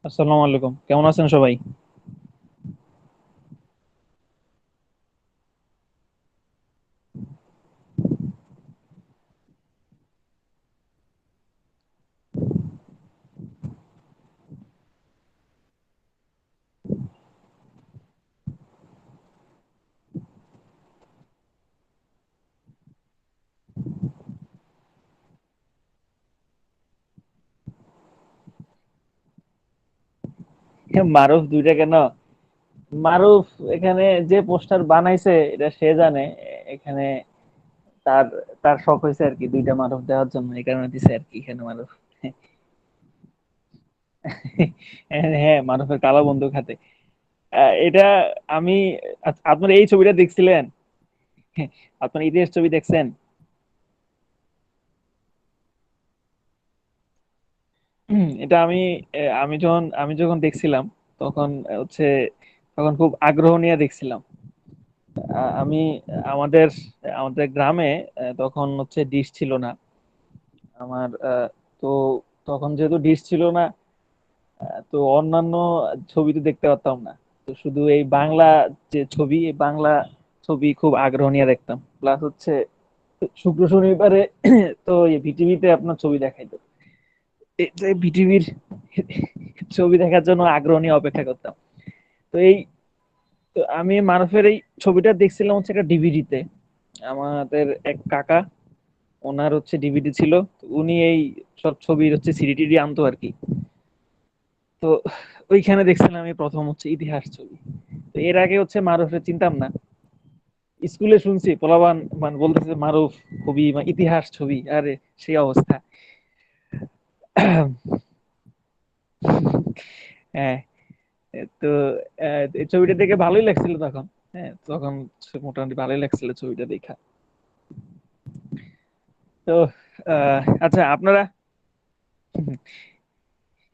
আসসালামু আলাইকুম, কেমন আছেন সবাই? মারুফ দুইটা কেন? মারুফ এখানে যে পোস্টার বানাইছে এটা সে জানে। এখানে তার তার শখ হয়েছে আর কি, দুইটা মারুফ দেওয়ার জন্য, এই কারণে দিছে আর কি এখানে মারুফ। হ্যাঁ, মারুফের কালো বন্দুক হাতে। এটা আমি আপনার এই ছবিটা দেখছিলেন? আপনার ইতিহাস ছবি দেখছেন? এটা আমি যখন দেখছিলাম তখন হচ্ছে তখন খুব আগ্রহ নিয়ে দেখছিলাম। আমি আমাদের আমাদের গ্রামে তখন হচ্ছে ডিশ ছিল না আমার। তো তখন যেহেতু ডিশ ছিল না, তো অন্যান্য ছবি তো দেখতে পারতাম না। তো শুধু এই বাংলা যে ছবি, এই বাংলা ছবি খুব আগ্রহ নিয়ে দেখতাম। প্লাস হচ্ছে শুক্র শনিবারে তো এই ভিটিভিতে আপনার ছবি দেখাইতো। এই যে ভিটিভির ছবি দেখার জন্য আগ্রহ নিয়ে অপেক্ষা করতাম। তো তো আমি মারুফের এই ছবিটা দেখছিলাম হচ্ছে একটা ডিভিডিতে। আমাদের এক কাকা, ওনার হচ্ছে ডিভিডি ছিল। তো উনি এই সব ছবির হচ্ছে সিডি টিডি আনতো আর কি। তো ওইখানে দেখছিলাম আমি প্রথম হচ্ছে ইতিহাস ছবি। তো এর আগে হচ্ছে মারুফের চিনতাম না। স্কুলে শুনছি পোলাবান মানে বলতেছে মারুফ খুবই ইতিহাস ছবি, আরে সেই অবস্থা। হ্যাঁ। তো এই ছবিটা দেখে ভালোই লাগছিল তখন। হ্যাঁ, তখন মোটামুটি ভালোই লাগছিল ছবিটা দেখা। তো আচ্ছা আপনারা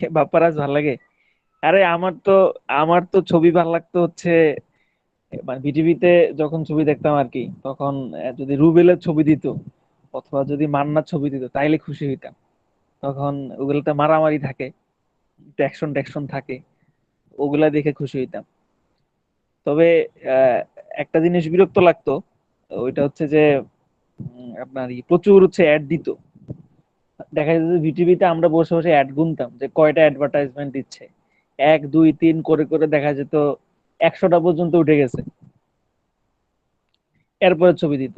বাপ্পারাজ ভাল লাগে? আরে আমার তো ছবি ভাল লাগতো হচ্ছে মানে বিটিভিতে যখন ছবি দেখতাম আর কি, তখন যদি রুবেলের ছবি দিত অথবা যদি মান্নার ছবি দিত তাইলে খুশি হইতাম। তখন ওগুলোতে মারামারি থাকে, ট্যাকশন ট্যাকশন থাকে, ওগুলা দেখে খুশি হইতাম। তবে আহ, একটা জিনিস বিরক্ত লাগতো, ওইটা হচ্ছে যে আপনার প্রচুর হচ্ছে অ্যাড দিত। দেখা যেত যে ভিটিভিতে আমরা বসে বসে অ্যাড গুনতাম যে কয়টা অ্যাডভার্টাইজমেন্ট দিচ্ছে। এক দুই তিন করে করে দেখা যেত 100টা পর্যন্ত উঠে গেছে, এরপরে ছবি দিত।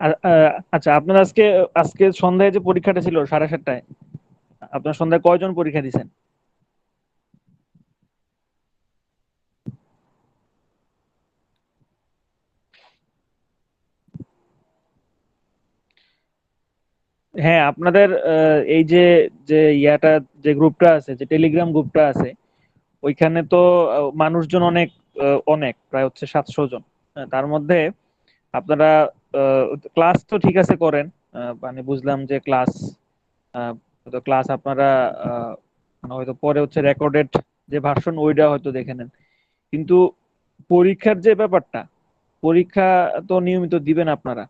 আর আচ্ছা, আপনার আজকে আজকে সন্ধ্যায় যে পরীক্ষাটা ছিল 7:30টায়, আপনার সন্ধ্যায় কয়জন পরীক্ষা দিছেন? হ্যাঁ, আপনাদের এই যে যে ইয়াটা, যে গ্রুপটা আছে, যে টেলিগ্রাম গ্রুপটা আছে, ওইখানে তো মানুষজন অনেক, অনেক প্রায় হচ্ছে 700 জন। তার মধ্যে আপনারা ক্লাস তো ঠিক আছে করেন, মানে বুঝলাম যে ক্লাস, তো ক্লাস আপনারা আহ, মানে হয়তো পরে হচ্ছে রেকর্ডেড যে ভার্সন ওইটা হয়তো দেখে নেন। কিন্তু পরীক্ষার যে ব্যাপারটা, পরীক্ষা তো নিয়মিত দিবেন আপনারা।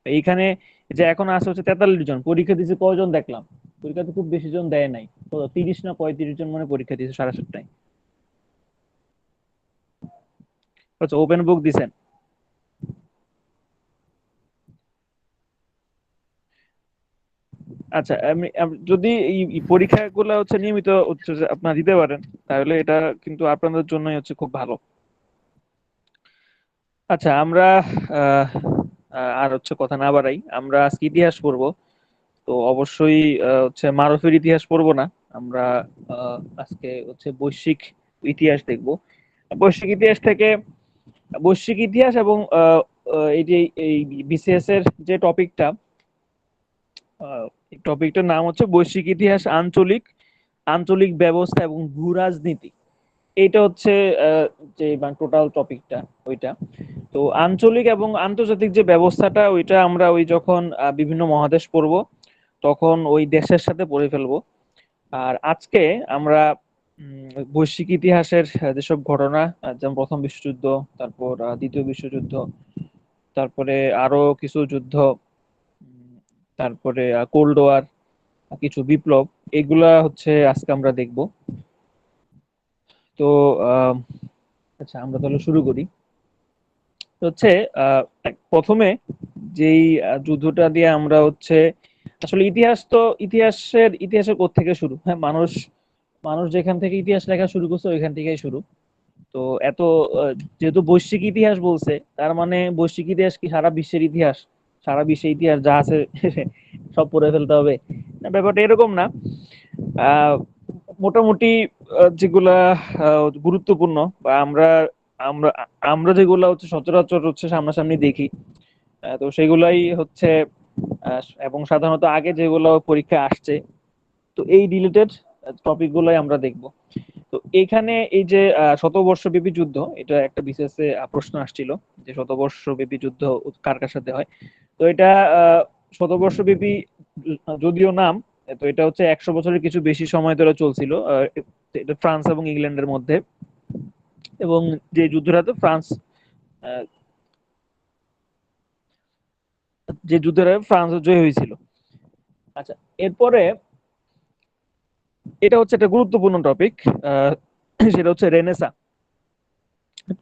এইখানে যে এখন আছে হচ্ছে 43 জন, পরীক্ষা দিয়েছে কয়জন দেখলাম? পরীক্ষা তো খুব বেশি জন দেয় নাই, তো 30 না 35 জন মানে পরীক্ষা দিয়েছে 7:30টায়। আচ্ছা, ওপেন বুক দিছেন? আচ্ছা, যদি এই পরীক্ষাগুলো হচ্ছে নিয়মিত হচ্ছে যে আপনারা দিতে পারেন, তাহলে এটা কিন্তু আপনাদের জন্যই হচ্ছে খুব ভালো। আচ্ছা, আমরা আহ, আর হচ্ছে কথা না বাড়াই, আমরা আজকে ইতিহাস পড়বো। তো অবশ্যই হচ্ছে মারুফের ইতিহাস পড়বো না আমরা। আজকে হচ্ছে বৈশ্বিক ইতিহাস দেখবো। বৈশ্বিক ইতিহাস থেকে বৈশ্বিক ইতিহাস এবং এই যে এই বিসিএস এর যে টপিকটা, এই টপিকটার নাম হচ্ছে বৈশ্বিক ইতিহাস, আঞ্চলিক আঞ্চলিক ব্যবস্থা এবং ভূ রাজনীতি। এইটা হচ্ছে যে টোটাল টপিকটা ওইটা। তো আঞ্চলিক এবং আন্তর্জাতিক যে ব্যবস্থাটা, ওইটা আমরা ওই যখন বিভিন্ন মহাদেশ পড়ব তখন ওই দেশের সাথে পড়ে ফেলবো। আর আজকে আমরা বৈশ্বিক ইতিহাসের যেসব ঘটনা, যেমন প্রথম বিশ্বযুদ্ধ, তারপর দ্বিতীয় বিশ্বযুদ্ধ, তারপরে আরো কিছু যুদ্ধ, তারপরে কোল্ড ওয়ার, কিছু বিপ্লব, এগুলা হচ্ছে আজকে আমরা দেখব। তো আচ্ছা, আমরা তাহলে শুরু করি। হচ্ছে প্রথমে যেই যুদ্ধটা দিয়ে আমরা হচ্ছে, আসলে ইতিহাস তো ইতিহাসের কোত্থেকে শুরু? হ্যাঁ, মানুষ মানুষ যেখান থেকে ইতিহাস লেখা শুরু করছে ওইখান থেকেই শুরু। তো এত যেহেতু বৈশ্বিক ইতিহাস বলছে, তার মানে বৈশ্বিক ইতিহাস কি সারা বিশ্বের ইতিহাস? সারা বিশ্বের ইতিহাস যা আছে সব পড়ে ফেলতে হবে? না, ব্যাপারটা এরকম না। আহ মোটামুটি যেগুলা গুরুত্বপূর্ণ, বা আমরা আমরা আমরা যেগুলা হচ্ছে সচরাচর হচ্ছে সামনাসামনি দেখি, তো সেগুলাই হচ্ছে এবং সাধারণত আগে যেগুলো পরীক্ষা আসছে, তো এই রিলেটেড টপিক গুলাই আমরা দেখব। তো এখানে এই যে শতবর্ষব্যাপী যুদ্ধ, এটা একটা বিশেষ প্রশ্ন আসছিল যে শতবর্ষব্যাপী যুদ্ধ কার কার সাথে হয়। তো এটা শতবর্ষব্যাপী যদিও নাম, তো এটা হচ্ছে 100 বছরের কিছু বেশি সময় ধরে চলছিল। এটা ফ্রান্স এবং ইংল্যান্ডের মধ্যে, এবং যে যুদ্ধটা তো ফ্রান্স আহ, যে যুদ্ধটা ফ্রান্স জয় হয়েছিল। আচ্ছা, এরপরে এটা হচ্ছে একটা গুরুত্বপূর্ণ টপিক, সেটা হচ্ছে রেনেসা,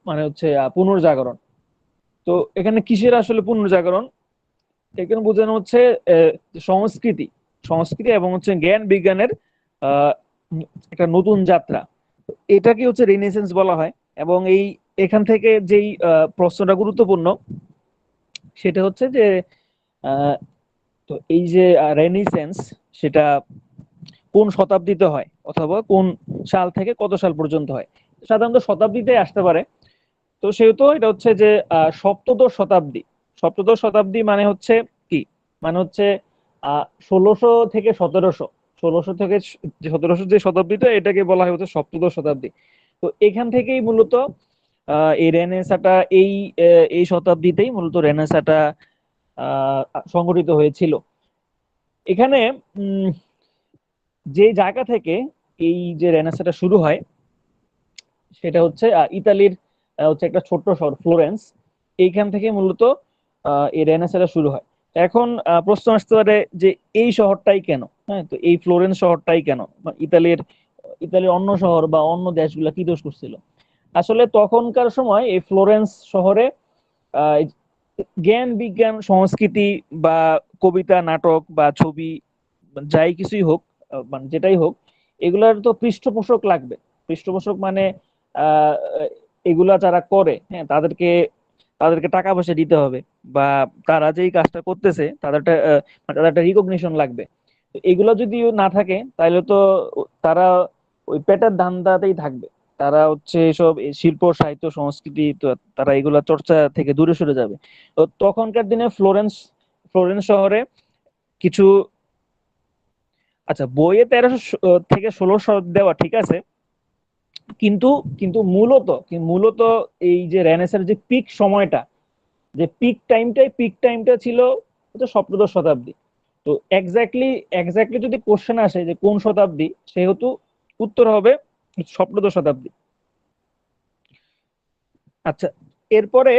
মানে হচ্ছে পুনর্জাগরণ। তো এখানে কিসের আসলে পুনর্জাগরণ? এখানে বোঝানো হচ্ছে সংস্কৃতি সংস্কৃতি এবং হচ্ছে জ্ঞান বিজ্ঞানের আহ, একটা নতুন যাত্রা। এটাকে হচ্ছে রেনেসেন্স বলা হয়। এবং এখান থেকে যেই প্রশ্নটা গুরুত্বপূর্ণ, সেটা হচ্ছে যে আহ, তো এই যে রেনেসেন্স, সেটা কোন শতাব্দীতে হয়, অথবা কোন সাল থেকে কত সাল পর্যন্ত হয়? সাধারণত শতাব্দীতে আসতে পারে। তো সেহেতু এটা হচ্ছে যে সপ্তদশ শতাব্দী। সপ্তদশ শতাব্দী মানে হচ্ছে কি? মানে হচ্ছে 1600 থেকে 1700, 1600 থেকে 1700 যে শতাব্দীটা, এটাকে বলা হয় হচ্ছে সপ্তদশ শতাব্দী। তো এখান থেকেই মূলত এই রেনেসাটা এই শতাব্দীতেই মূলত রেনেসাটা আহ সংগঠিত হয়েছিল। এখানে উম যে জায়গা থেকে এই যে রেনেসাটা শুরু হয়, সেটা হচ্ছে ইতালির হচ্ছে একটা ছোট্ট শহর ফ্লোরেন্স। এইখান থেকে মূলত এই রেনেসাটা শুরু হয়। এখন প্রশ্ন আসতে পারে যে এই শহরটাই কেন? হ্যাঁ, তো এই ফ্লোরেন্স শহরটাই কেন? ইতালির অন্য শহর বা অন্য দেশগুলা কি দোষ করছিল? আসলে তখনকার সময় এই ফ্লোরেন্স শহরে আহ, জ্ঞান বিজ্ঞান সংস্কৃতি বা কবিতা নাটক বা ছবি, যাই কিছুই হোক, মানে যেটাই হোক, এগুলার তো পৃষ্ঠপোষক লাগবে। পৃষ্ঠপোষক মানে আহ এগুলা যারা করে, হ্যাঁ, তাদেরকে টাকা পয়সা দিতে হবে, বা তারা যেই কাজটা করতেছে তাদের একটা রিকগনিশন লাগবে। তো এগুলা যদি না থাকে তাহলে তো তারা ওই পেটের ধান্দাতেই থাকবে। তারা হচ্ছে এসব এই শিল্প সাহিত্য সংস্কৃতি, তো তারা এগুলা চর্চা থেকে দূরে সরে যাবে। তো তখনকার দিনে ফ্লোরেন্স ফ্লোরেন্স শহরে কিছু, আচ্ছা, বইয়ে 1300 থেকে 1600 দেওয়া ঠিক আছে, কিন্তু কিন্তু মূলত এই যে রেনেসার যে পিক সময়টা, যে পিক টাইমটা ছিল হচ্ছে সপ্তদশ শতাব্দী। তো এক্স্যাক্টলি যদি কোশ্চেন আসে যে কোন শতাব্দী, সেহেতু উত্তর হবে সপ্তদশ শতাব্দী। আচ্ছা, এরপরে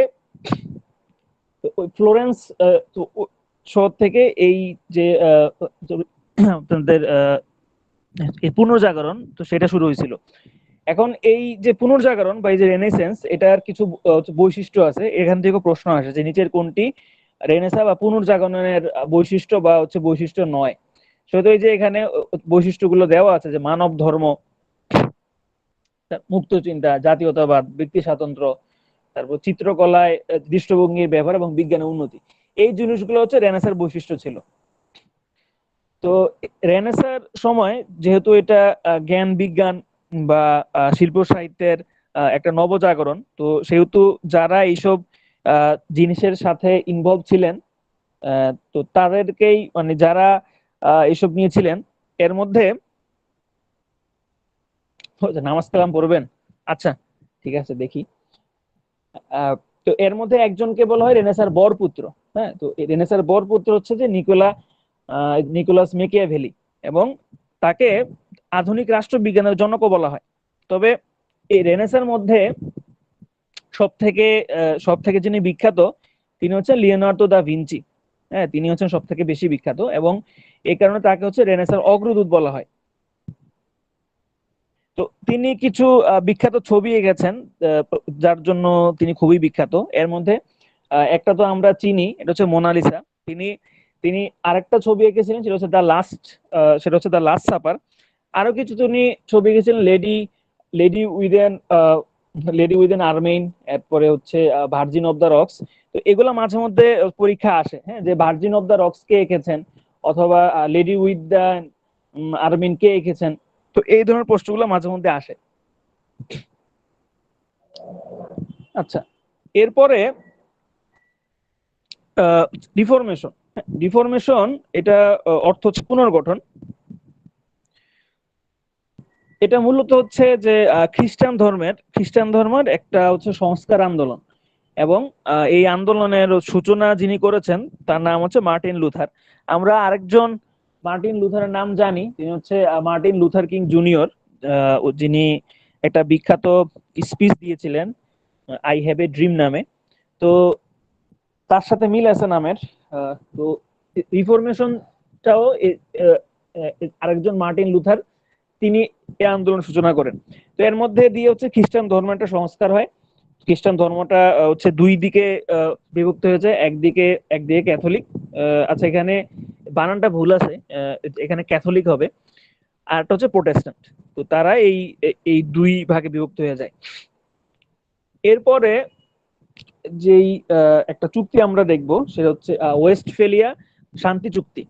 ওই ফ্লোরেন্স শহর থেকে এই যে আপনাদের এই পুনর্জাগরণ, তো সেটা শুরু হয়েছিল। এখন এই যে পুনর্জাগরণ বা এই যে রেনেসেন্স, এটার কিছু বৈশিষ্ট্য আছে। এখান থেকে প্রশ্ন আসে যে নিচের কোনটি রেনেসা বা পুনর্জাগরণের বৈশিষ্ট্য বা হচ্ছে বৈশিষ্ট্য নয়? সেহেতু এই যে এখানে বৈশিষ্ট্যগুলো দেওয়া আছে, যে মানব ধর্ম, মুক্ত চিন্তা, জাতীয়তাবাদ, ব্যক্তি স্বাতন্ত্র্য, তারপর চিত্রকলায় দৃষ্টিভঙ্গির ব্যবহার এবং বিজ্ঞানের উন্নতি। এই জিনিসগুলো হচ্ছে রেনেসার বৈশিষ্ট্য ছিল। তো রেনেসার সময় যেহেতু এটা জ্ঞান বিজ্ঞান বা শিল্প সাহিত্যের একটা নবজাগরণ। তো সেহেতু যারা এইসব জিনিসের সাথে ইনভলভ ছিলেন, তো তাদেরকেই মানে যারা এসব নিয়েছিলেন এর মধ্যে নামাজ কালাম পড়বেন। আচ্ছা, ঠিক আছে, দেখি। আহ, তো এর মধ্যে একজনকে বলা হয় রেনেসার বরপুত্র। হ্যাঁ, তো এই রেনেসার বরপুত্র হচ্ছে যে নিকোলাস মেকিয়াভেলি, এবং তাকে আধুনিক রাষ্ট্রবিজ্ঞানের জনকও বলা হয়। তবে এই রেনেসার মধ্যে সব থেকে যিনি বিখ্যাত তিনি হচ্ছেন লিওনার্দো দা ভিঞ্চি। হ্যাঁ, তিনি হচ্ছেন সব থেকে বেশি বিখ্যাত, এবং এই কারণে তাকে হচ্ছে রেনেসার অগ্রদূত বলা হয়। তো তিনি কিছু বিখ্যাত ছবি এঁকেছেন, আহ, যার জন্য তিনি খুবই বিখ্যাত। এর মধ্যে একটা তো আমরা চিনি, এটা হচ্ছে মোনালিসা। তিনি তিনি আরেকটা ছবি এঁকেছিলেন, সেটা হচ্ছে দ্য লাস্ট সাপার। আরো কিছু তিনি ছবি এঁকেছিলেন, লেডি উইথ এন আর্মেইন, এরপরে হচ্ছে ভার্জিন অফ দ্য রক্স। তো এগুলো মাঝে মধ্যে পরীক্ষা আসে, হ্যাঁ, যে ভার্জিন অফ দ্য রক্স কে এঁকেছেন, অথবা লেডি উইথ দ্য আর্মেইন কে এঁকেছেন। তো এই ধরনের প্রশ্নগুলো মাঝে মধ্যে আসে। আচ্ছা, এরপরে ডিফরমেশন। ডিফরমেশন এটা অর্থ হচ্ছে পুনর্গঠন। এটা মূলত হচ্ছে যে খ্রিস্টান ধর্মের একটা হচ্ছে সংস্কার আন্দোলন, এবং এই আন্দোলনের সূচনা যিনি করেছেন তার নাম হচ্ছে মার্টিন লুথার। আমরা আরেকজন মার্টিন লুথারের নাম জানি, তিনি হচ্ছে মার্টিন লুথার কিং জুনিয়র, যিনি একটা বিখ্যাত স্পিচ দিয়েছিলেন আই হ্যাভ এ ড্রিম নামে। তো তার সাথে মিল আছে নামের। তো রিফরমেশনটাও আরেকজন মার্টিন লুথার, তিনি এই আন্দোলন সূচনা করেন। তো এর মধ্যে দিয়ে হচ্ছে খ্রিস্টান ধর্ম একটা সংস্কার হয়। খ্রিস্টান ধর্মটা হচ্ছে দুই দিকে বিভক্ত হয়েছে। একদিকে একদিকে ক্যাথলিক, আচ্ছা এখানে বানানটা ভুল আছে, এখানে ক্যাথলিক হবে। আর একটা হচ্ছে প্রোটেস্ট্যান্ট। তো তারা এই এই দুই ভাগে বিভক্ত হয়ে যায়। এরপরে যেই একটা চুক্তি আমরা দেখব সেটা হচ্ছে ওয়েস্টফেলিয়া শান্তি চুক্তি।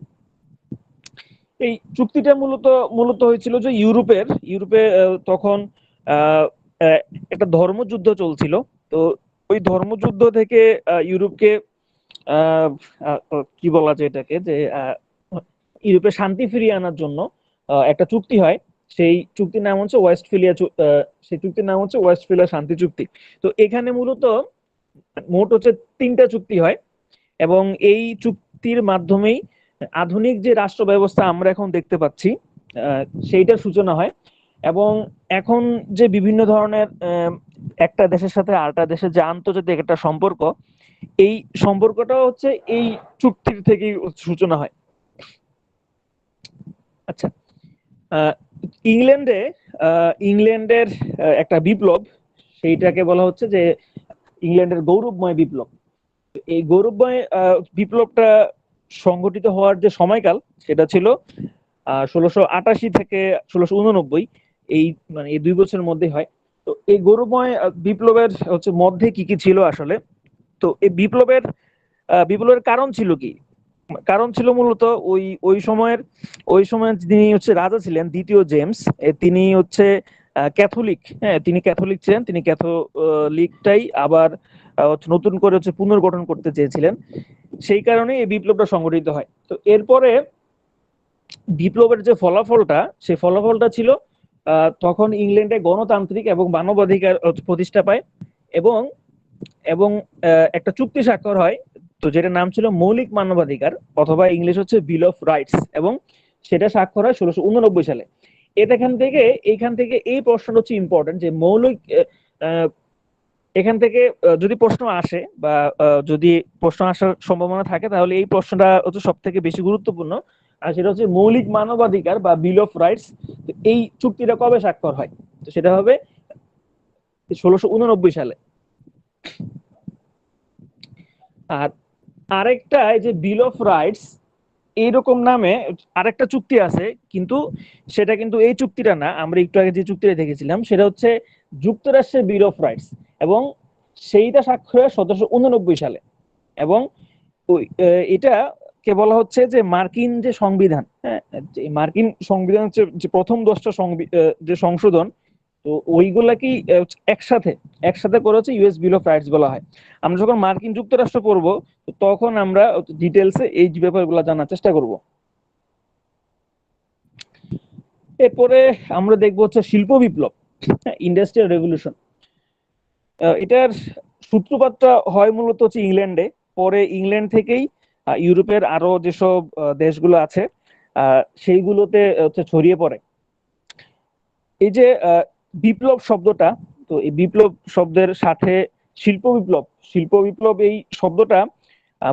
এই চুক্তিটা মূলত মূলত হয়েছিল যে ইউরোপে তখন আহ, আহ, একটা ধর্মযুদ্ধ চলছিল। তো ওই ধর্মযুদ্ধ থেকে ইউরোপকে আহ, কি বলা যায় এটাকে, যে ইউরোপে শান্তি ফিরিয়ে আনার জন্য একটা চুক্তি হয়। সেই চুক্তির নাম হচ্ছে ওয়েস্টফেলিয়া শান্তি চুক্তি। তো এখানে মূলত মোট হচ্ছে তিনটা চুক্তি হয়, এবং এই চুক্তির মাধ্যমেই আধুনিক যে রাষ্ট্র ব্যবস্থা আমরা এখন দেখতে পাচ্ছি সেইটার সূচনা হয়। এবং এখন যে বিভিন্ন ধরনের একটা দেশের সাথে আরেকটা দেশের যে আন্তর্জাতিক একটা সম্পর্ক, এই সম্পর্কটা হচ্ছে এই চুক্তির থেকেই সূচনা হয়। আচ্ছা, আহ, ইংল্যান্ডে ইংল্যান্ডের একটা বিপ্লব, সেইটাকে বলা হচ্ছে যে ইংল্যান্ডের গৌরবময় বিপ্লব। এই গৌরবময় বিপ্লবটা সংগঠিত হওয়ার যে সময়কাল সেটা ছিল 1688 থেকে 1689। এই মানে এই 2 বছরের মধ্যে হয়। তো এই গৌরবময় বিপ্লবের হচ্ছে মধ্যে কি কি ছিল আসলে। তো এই বিপ্লবের কারণ ছিল কি? কারণ ছিল মূলত ওই ওই সময়ের যিনি হচ্ছে রাজা ছিলেন দ্বিতীয় জেমস, তিনি হচ্ছে ক্যাথলিক। হ্যাঁ, তিনি ক্যাথলিক ছিলেন। তিনি ক্যাথলিকটাই আবার নতুন করে হচ্ছে পুনর্গঠন করতে চেয়েছিলেন। সেই কারণে এই বিপ্লবটা সংগঠিত হয়। তো এরপরে বিপ্লবের যে ফলাফলটা, সেই ফলাফলটা ছিল তখন ইংল্যান্ডে গণতান্ত্রিক এবং মানবাধিকার প্রতিষ্ঠা পায়, এবং এবং একটা চুক্তি স্বাক্ষর হয়, তো যেটার নাম ছিল মৌলিক মানবাধিকার, অথবা ইংলিশ হচ্ছে বিল অফ রাইটস, এবং সেটা স্বাক্ষর হয় 1689 সালে। এখান থেকে এই প্রশ্নটা হচ্ছে ইম্পর্টেন্ট, যে মৌলিক এখান থেকে যদি প্রশ্ন আসে, বা যদি প্রশ্ন আসার সম্ভাবনা থাকে, তাহলে এই প্রশ্নটা হচ্ছে সব থেকে বেশি গুরুত্বপূর্ণ। আর সেটা হচ্ছে মৌলিক মানবাধিকার বা বিল অফ রাইটস। এই চুক্তিটা কবে স্বাক্ষর হয়? তো সেটা হবে 1689 সালে। আর আরেকটা এই যে বিল অফ রাইটস এইরকম নামে আরেকটা চুক্তি আছে, কিন্তু সেটা কিন্তু এই চুক্তিটা না। আমরা একটু আগে যে চুক্তিটা দেখেছিলাম সেটা হচ্ছে যুক্তরাষ্ট্রের বিল অফ রাইটস, এবং সেইটা স্বাক্ষর হয় 1789 সালে। এবং ওই এটা কে বলা হচ্ছে যে মার্কিন যে সংবিধান, হ্যাঁ, যে মার্কিন সংবিধান হচ্ছে যে প্রথম 10টা যে সংশোধন, তো ওইগুলা কি একসাথে একসাথে করে হচ্ছে ইউএস বিল অফ রাইটস বলা হয়। আমরা যখন মার্কিন যুক্তরাষ্ট্র পড়বো তখন আমরা ডিটেলসে এই ব্যাপারগুলো জানার চেষ্টা করব। এরপরে আমরা দেখবো হচ্ছে শিল্প বিপ্লব, ইন্ডাস্ট্রিয়াল রেভলিউশন। এটার সূত্রপাতটা হয় মূলত হচ্ছে ইংল্যান্ডে, পরে ইংল্যান্ড থেকেই ইউরোপের আরো যেসব দেশগুলো আছে সেইগুলোতে হচ্ছে ছড়িয়ে পড়ে। এই যে বিপ্লব শব্দটা, তো এই বিপ্লব শব্দের সাথে শিল্প বিপ্লব, শিল্প বিপ্লব এই শব্দটা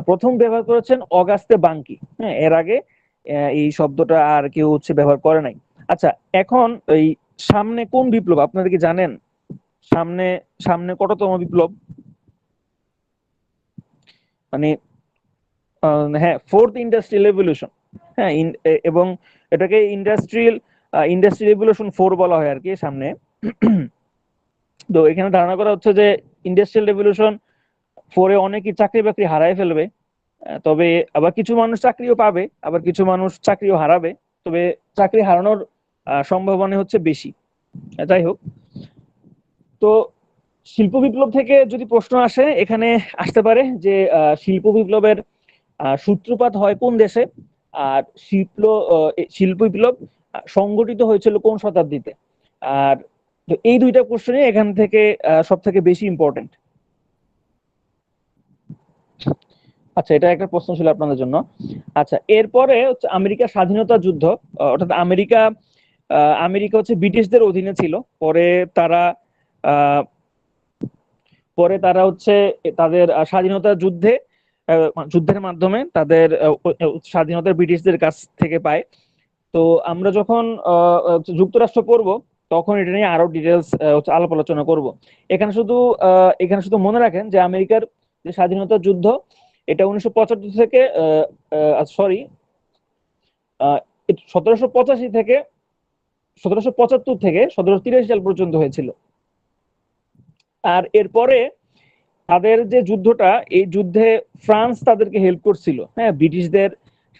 প্রথম ব্যবহার করেছেন অগাস্তে বাঙ্কি। হ্যাঁ, এর আগে এই শব্দটা আর কেউ হচ্ছে ব্যবহার করে নাই। আচ্ছা, এখন এই সামনে কোন বিপ্লব আপনারা কি জানেন? সামনে সামনে কততম বিপ্লব? মানে হ্যাঁ, ফোর্থ ইন্ডাস্ট্রিয়াল রেভলিউশন। হ্যাঁ, এবং এটাকে ইন্ডাস্ট্রি রেভলিউশন 4 বলা হয় আর কি সামনে। তো এখানে ধারণা করা হচ্ছে যে ইন্ডাস্ট্রিয়াল রেভলিউশন 4-এ অনেকেই চাকরি বাকরি হারায় ফেলবে, তবে আবার কিছু মানুষ চাকরিও পাবে, আবার কিছু মানুষ চাকরিও হারাবে, তবে চাকরি হারানোর সম্ভাবনা হচ্ছে বেশি। যাই হোক, তো শিল্প বিপ্লব থেকে যদি প্রশ্ন আসে, এখানে আসতে পারে যে শিল্প বিপ্লবের সূত্রপাত হয় কোন দেশে, আর শিল্প বিপ্লব সংগঠিত হয়েছিল কোন শতাব্দীতে। আর তো এই দুইটা কোশ্চেনই এখান থেকে সব থেকে বেশি ইম্পর্টেন্ট। আচ্ছা, এটা একটা প্রশ্ন ছিল আপনাদের জন্য। আচ্ছা, এরপরে হচ্ছে আমেরিকার স্বাধীনতা যুদ্ধ। অর্থাৎ আমেরিকা হচ্ছে ব্রিটিশদের অধীনে ছিল। পরে তারা আহ, পরে তারা হচ্ছে তাদের স্বাধীনতা যুদ্ধের মাধ্যমে তাদের স্বাধীনতা ব্রিটিশদের কাছ থেকে পায়। তো আমরা যখন যুক্তরাষ্ট্র পড়ব তখন এটা নিয়ে আরো ডিটেলস আলাপ আলোচনা করব। এখানে শুধু মনে রাখেন যে আমেরিকার যে স্বাধীনতা যুদ্ধ, এটা 1975 থেকে সরি 1785 থেকে 1775 থেকে 1783 সাল পর্যন্ত হয়েছিল। আর এরপরে তাদের যে যুদ্ধটা, এই যুদ্ধে ফ্রান্স তাদেরকে হেল্প করছিল। হ্যাঁ, ব্রিটিশদের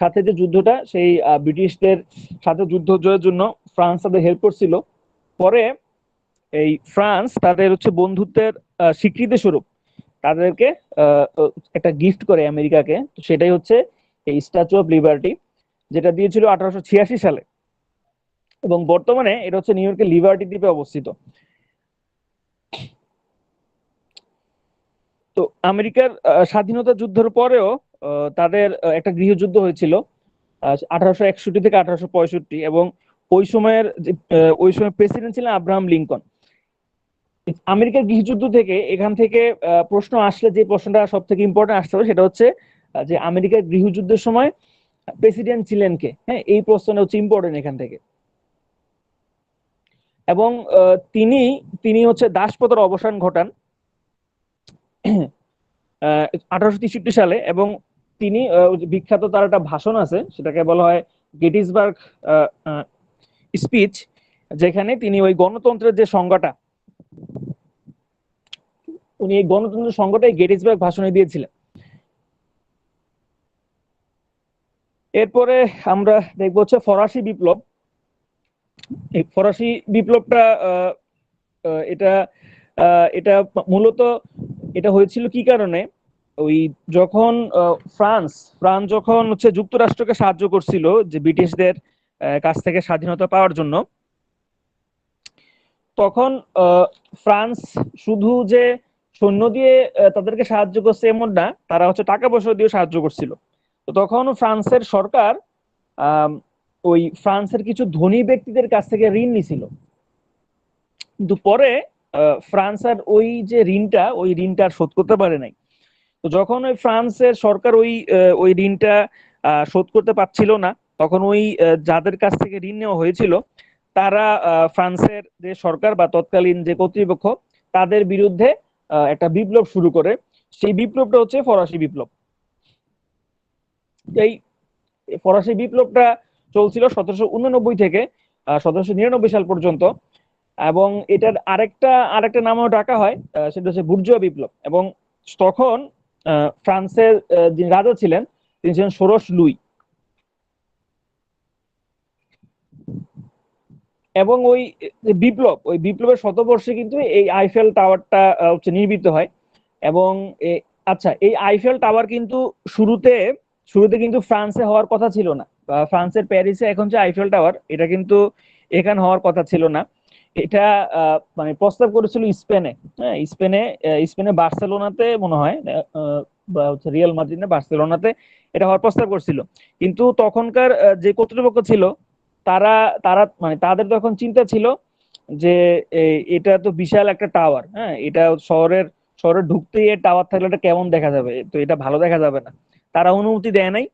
সাথে যে যুদ্ধটা, সেই ব্রিটিশদের সাথে যুদ্ধ জয়ের জন্য ফ্রান্স তাদের হেল্প করছিল। পরে এই ফ্রান্স তাদের হচ্ছে বন্ধুত্বের স্বীকৃতি স্বরূপ তাদেরকে একটা গিফট করে আমেরিকাকে। তো সেটাই হচ্ছে এই স্ট্যাচু অফ লিবার্টি, যেটা দিয়েছিল 1886 সালে, এবং বর্তমানে এটা হচ্ছে নিউ ইয়র্কের লিবার্টি দ্বীপে অবস্থিত। তো আমেরিকার স্বাধীনতা যুদ্ধের পরেও তাদের একটা গৃহযুদ্ধ হয়েছিল 1861 থেকে 1865, এবং ওই সময় প্রেসিডেন্ট ছিলেন আব্রাহাম লিঙ্কন। আমেরিকার গৃহযুদ্ধ থেকে এখান থেকে প্রশ্ন আসলে যে প্রশ্নটা সব থেকে ইম্পর্টেন্ট আসতে হবে সেটা হচ্ছে যে আমেরিকার গৃহযুদ্ধের সময় প্রেসিডেন্ট ছিলেন কে। হ্যাঁ, এই প্রশ্নটা হচ্ছে ইম্পর্টেন্ট এখান থেকে। এবং তিনি তিনি হচ্ছে দাসপ্রথার অবসান ঘটান 1863 সালে। এবং তিনি বিখ্যাত, তার একটা ভাষণ আছে, সেটাকে বলা হয় গেটিসবার্গ স্পিচ, যেখানে তিনি ওই গণতন্ত্রের যে সংজ্ঞাটা, উনি এই গণতন্ত্রের সংজ্ঞাটাই গেটিসবার্গ ভাষণে দিয়েছিলেন। এরপরে আমরা দেখবো হচ্ছে ফরাসি বিপ্লব। এই ফরাসি বিপ্লবটা এটা এটা মূলত এটা হয়েছিল কি কারণে? ওই যখন ফ্রান্স ফ্রান্স যখন হচ্ছে যুক্তরাষ্ট্রকে সাহায্য করছিল যে ব্রিটিশদের কাছ থেকে স্বাধীনতা পাওয়ার জন্য, তখন ফ্রান্স শুধু যে সৈন্য দিয়ে তাদেরকে সাহায্য করছে এমন না, তারা হচ্ছে টাকা পয়সা দিয়ে সাহায্য করছিল। তো তখন ফ্রান্সের সরকার ওই ফ্রান্সের কিছু ধনী ব্যক্তিদের কাছ থেকে ঋণ নিছিল। কিন্তু পরে ফ্রান্স আর ওই ঋণটা আর শোধ করতে পারে নাই। তো যখন ওই ফ্রান্সের সরকার ওই ঋণটা শোধ করতে পারছিল না, তখন ওই যাদের কাছ থেকে ঋণ নেওয়া হয়েছিল তারা ফ্রান্সের যে সরকার বা তৎকালীন যে কর্তৃপক্ষ, তাদের বিরুদ্ধে একটা বিপ্লব শুরু করে। সেই বিপ্লবটা হচ্ছে ফরাসি বিপ্লব। এই ফরাসি বিপ্লবটা চলছিল 1789 থেকে 1799 সাল পর্যন্ত। এবং এটার আরেকটা নামও ডাকা হয়, সেটা হচ্ছে বুর্জোয়া বিপ্লব। এবং তখন ফ্রান্সের যিনি রাজা ছিলেন, তিনি ছিলেন ষোড়শ লুই। এবং ওই বিপ্লবের শতবর্ষে কিন্তু এই আইফেল টাওয়ারটা হচ্ছে নির্মিত হয়। এবং আচ্ছা, এই আইফেল টাওয়ার কিন্তু শুরুতে শুরুতে কিন্তু ফ্রান্সে হওয়ার কথা ছিল না, বা ফ্রান্সের প্যারিসে এখন যে আইফেল টাওয়ার, এটা কিন্তু এখানে হওয়ার কথা ছিল না। এটা মানে প্রস্তাব করেছিল স্পেনে। হ্যাঁ, স্পেনে বার্সেলোনাতে মনে হয়, বা হচ্ছে রিয়াল মাদ্রিদ না বার্সেলোনাতে এটা হওয়ার প্রস্তাব করছিল। কিন্তু তখনকার যে কর্তৃপক্ষ ছিল, তারা তারা মানে তাদের তখন চিন্তা ছিল যে এটা তো বিশাল একটা টাওয়ার, হ্যাঁ, এটা শহরে ঢুকতেই এর টাওয়ার থাকলে এটা কেমন দেখা যাবে, তো এটা ভালো দেখা যাবে না। তারা অনুমতি দেয় নাই।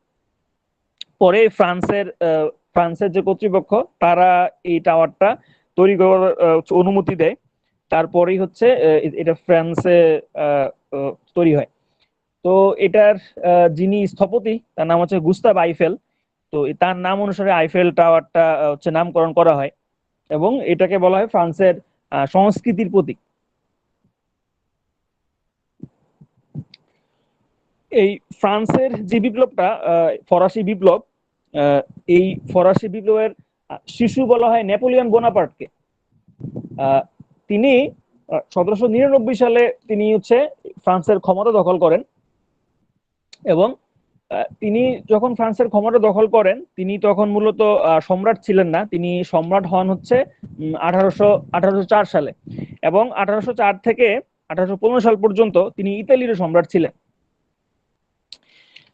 পরে ফ্রান্সের যে কর্তৃপক্ষ, তারা এই টাওয়ারটা তৈরি করার অনুমতি দেয়। তারপরেই হচ্ছে এটা ফ্রান্সে আহ, তৈরি হয়। তো এটার যিনি স্থপতি, তার নাম হচ্ছে গুস্তাভ আইফেল। তো তার নাম অনুসারে আইফেল টাওয়ারটা হচ্ছে নামকরণ করা হয়, এবং এটাকে বলা হয় ফ্রান্সের সংস্কৃতির প্রতীক। এই ফ্রান্সের যে বিপ্লবটা, ফরাসি বিপ্লব, আহ, এই ফরাসি বিপ্লবের শিশু বলা হয় নেপোলিয়ন বোনাপার্টকে। আহ, তিনি 1799 সালে তিনি হচ্ছে ফ্রান্সের ক্ষমতা দখল করেন। এবং তিনি যখন ফ্রান্সের ক্ষমতা দখল করেন, তিনি তখন মূলত সম্রাট ছিলেন না। তিনি সম্রাট হন হচ্ছে 1804 সালে। এবং 1804 থেকে 1815 সাল পর্যন্ত তিনি ইতালির সম্রাট ছিলেন।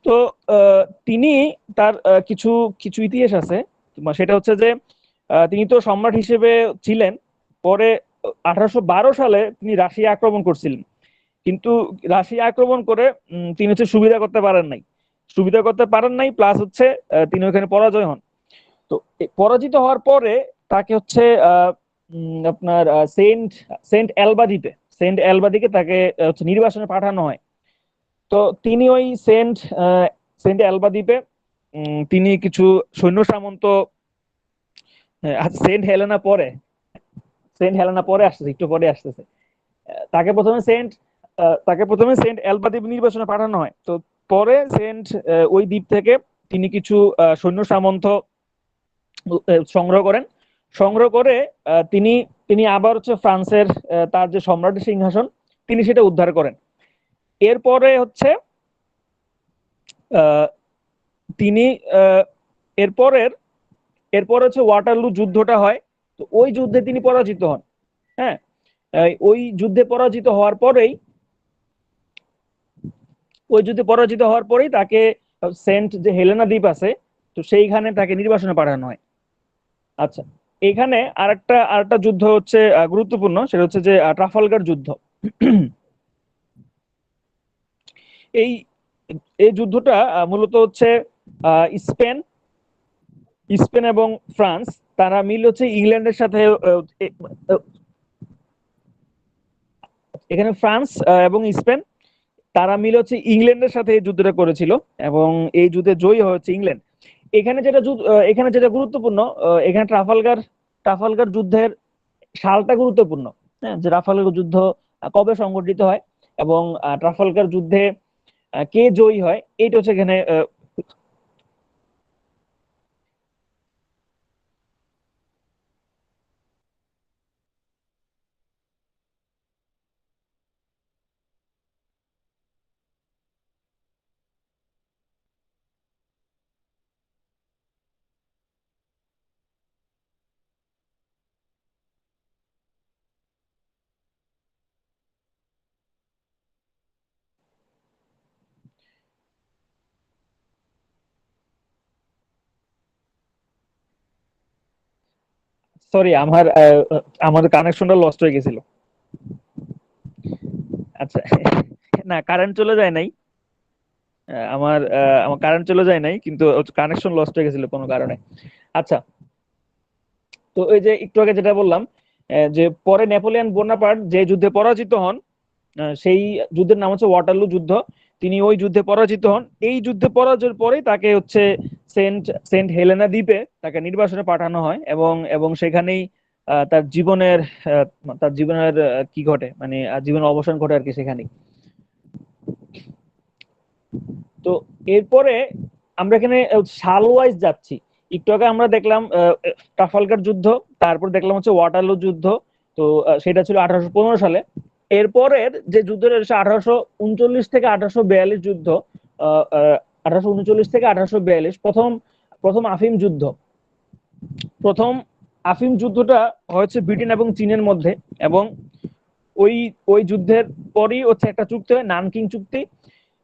তো তিনি তার কিছু কিছু ইতিহাস আছে। সেটা হচ্ছে যে তিনি তো সম্রাট হিসেবে ছিলেন। পরে 1812 সালে তিনি রাশিয়া আক্রমণ করছিলেন। কিন্তু রাশিয়া আক্রমণ করে তিনি হচ্ছে সুবিধা করতে পারেন নাই, প্লাস হচ্ছে তিনি ওখানে পরাজয় হন। তো পরাজিত হওয়ার পরে তাকে হচ্ছে আপনার সেন্ট এলবা দ্বীপে সেন্ট এলবা দ্বীপে তাকে হচ্ছে নির্বাসনে পাঠানো হয়। তো তিনি ওই সেন্ট এলবা দ্বীপে তিনি কিছু সৈন্য সামন্ত, সেন্ট হেলেনা পরে আসতেছে, একটু পরে আসতেছে। তাকে প্রথমে সেন্ট তাকে প্রথমে সেন্ট এলবা দ্বীপ নির্বাসনে পাঠানো হয়। তো পরে ওই দ্বীপ থেকে তিনি কিছু সৈন্য সামন্ত সংগ্রহ করেন। সংগ্রহ করে তিনি তিনি আবার হচ্ছে ফ্রান্সের তার যে সম্রাটের সিংহাসন, তিনি সেটা উদ্ধার করেন। এরপরে হচ্ছে আহ, তিনি আহ, এরপরের এরপর হচ্ছে ওয়াটারলু যুদ্ধটা হয়। তো ওই যুদ্ধে তিনি পরাজিত হন। হ্যাঁ, ওই যুদ্ধে পরাজিত হওয়ার পরেই তাকে সেন্ট যে হেলেনা দ্বীপ আছে, তো সেইখানে তাকে নির্বাসনে পাঠানো হয়। আচ্ছা, এখানে আরেকটা যুদ্ধ হচ্ছে গুরুত্বপূর্ণ, সেটা হচ্ছে যে ট্রাফালগার যুদ্ধ। এই এই যুদ্ধটা মূলত হচ্ছে স্পেন স্পেন এবং ফ্রান্স, তারা মিল হচ্ছে ইংল্যান্ডের সাথে এখানে ফ্রান্স এবং স্পেন, তারা মিলে হচ্ছে ইংল্যান্ডের সাথে এই যুদ্ধটা করেছিল। এবং এই যুদ্ধে জয়ী হয়েছে ইংল্যান্ড। এখানে যেটা গুরুত্বপূর্ণ, এখানে ট্রাফালগার যুদ্ধের সালটা গুরুত্বপূর্ণ। হ্যাঁ, যে ট্রাফালগার যুদ্ধ কবে সংঘটিত হয়, এবং ট্রাফালগার যুদ্ধে কে জয়ী হয়, এইটা হচ্ছে এখানে সরি, আমার কানেকশনটা লস্ট হয়ে গেছিল। আচ্ছা, না, কারেন্ট চলে যায় নাই। আমার কারেন্ট চলে যায় নাই, কিন্তু কানেকশন লস্ট হয়ে গেছিল কোনো কারণে। আচ্ছা, তো এই যে একটু আগে যেটা বললাম, যে পরে নেপোলিয়ন বোনাপার্ট যে যুদ্ধে পরাজিত হন, সেই যুদ্ধের নাম হচ্ছে ওয়াটারলু যুদ্ধ। তিনি ওই যুদ্ধে পরাজিত হন। এই যুদ্ধে পরাজয়ের পরে তাকে হচ্ছে সেন্ট সেন্ট হেলেনা দ্বীপে তাকে নির্বাসনে পাঠানো হয়। এবং সেখানেই আহ, তার জীবনের কি ঘটে, মানে জীবনের অবসান ঘটে আর কি সেখানেই। তো এরপরে আমরা এখানে সাল ওয়াইজ যাচ্ছি। একটু আগে আমরা দেখলাম ট্রাফালগার যুদ্ধ, তারপর দেখলাম হচ্ছে ওয়াটারলু যুদ্ধ, তো সেটা ছিল 1815 সালে। এরপরের যে যুদ্ধটা হচ্ছে 1839 থেকে 1842 যুদ্ধ, 1839 থেকে 1842 প্রথম প্রথম আফিম যুদ্ধ। প্রথম আফিম যুদ্ধটা হয়েছে ব্রিটেন এবং চীনের মধ্যে, এবং ওই ওই যুদ্ধের পরই হচ্ছে একটা চুক্তি হয়, নানকিং চুক্তি।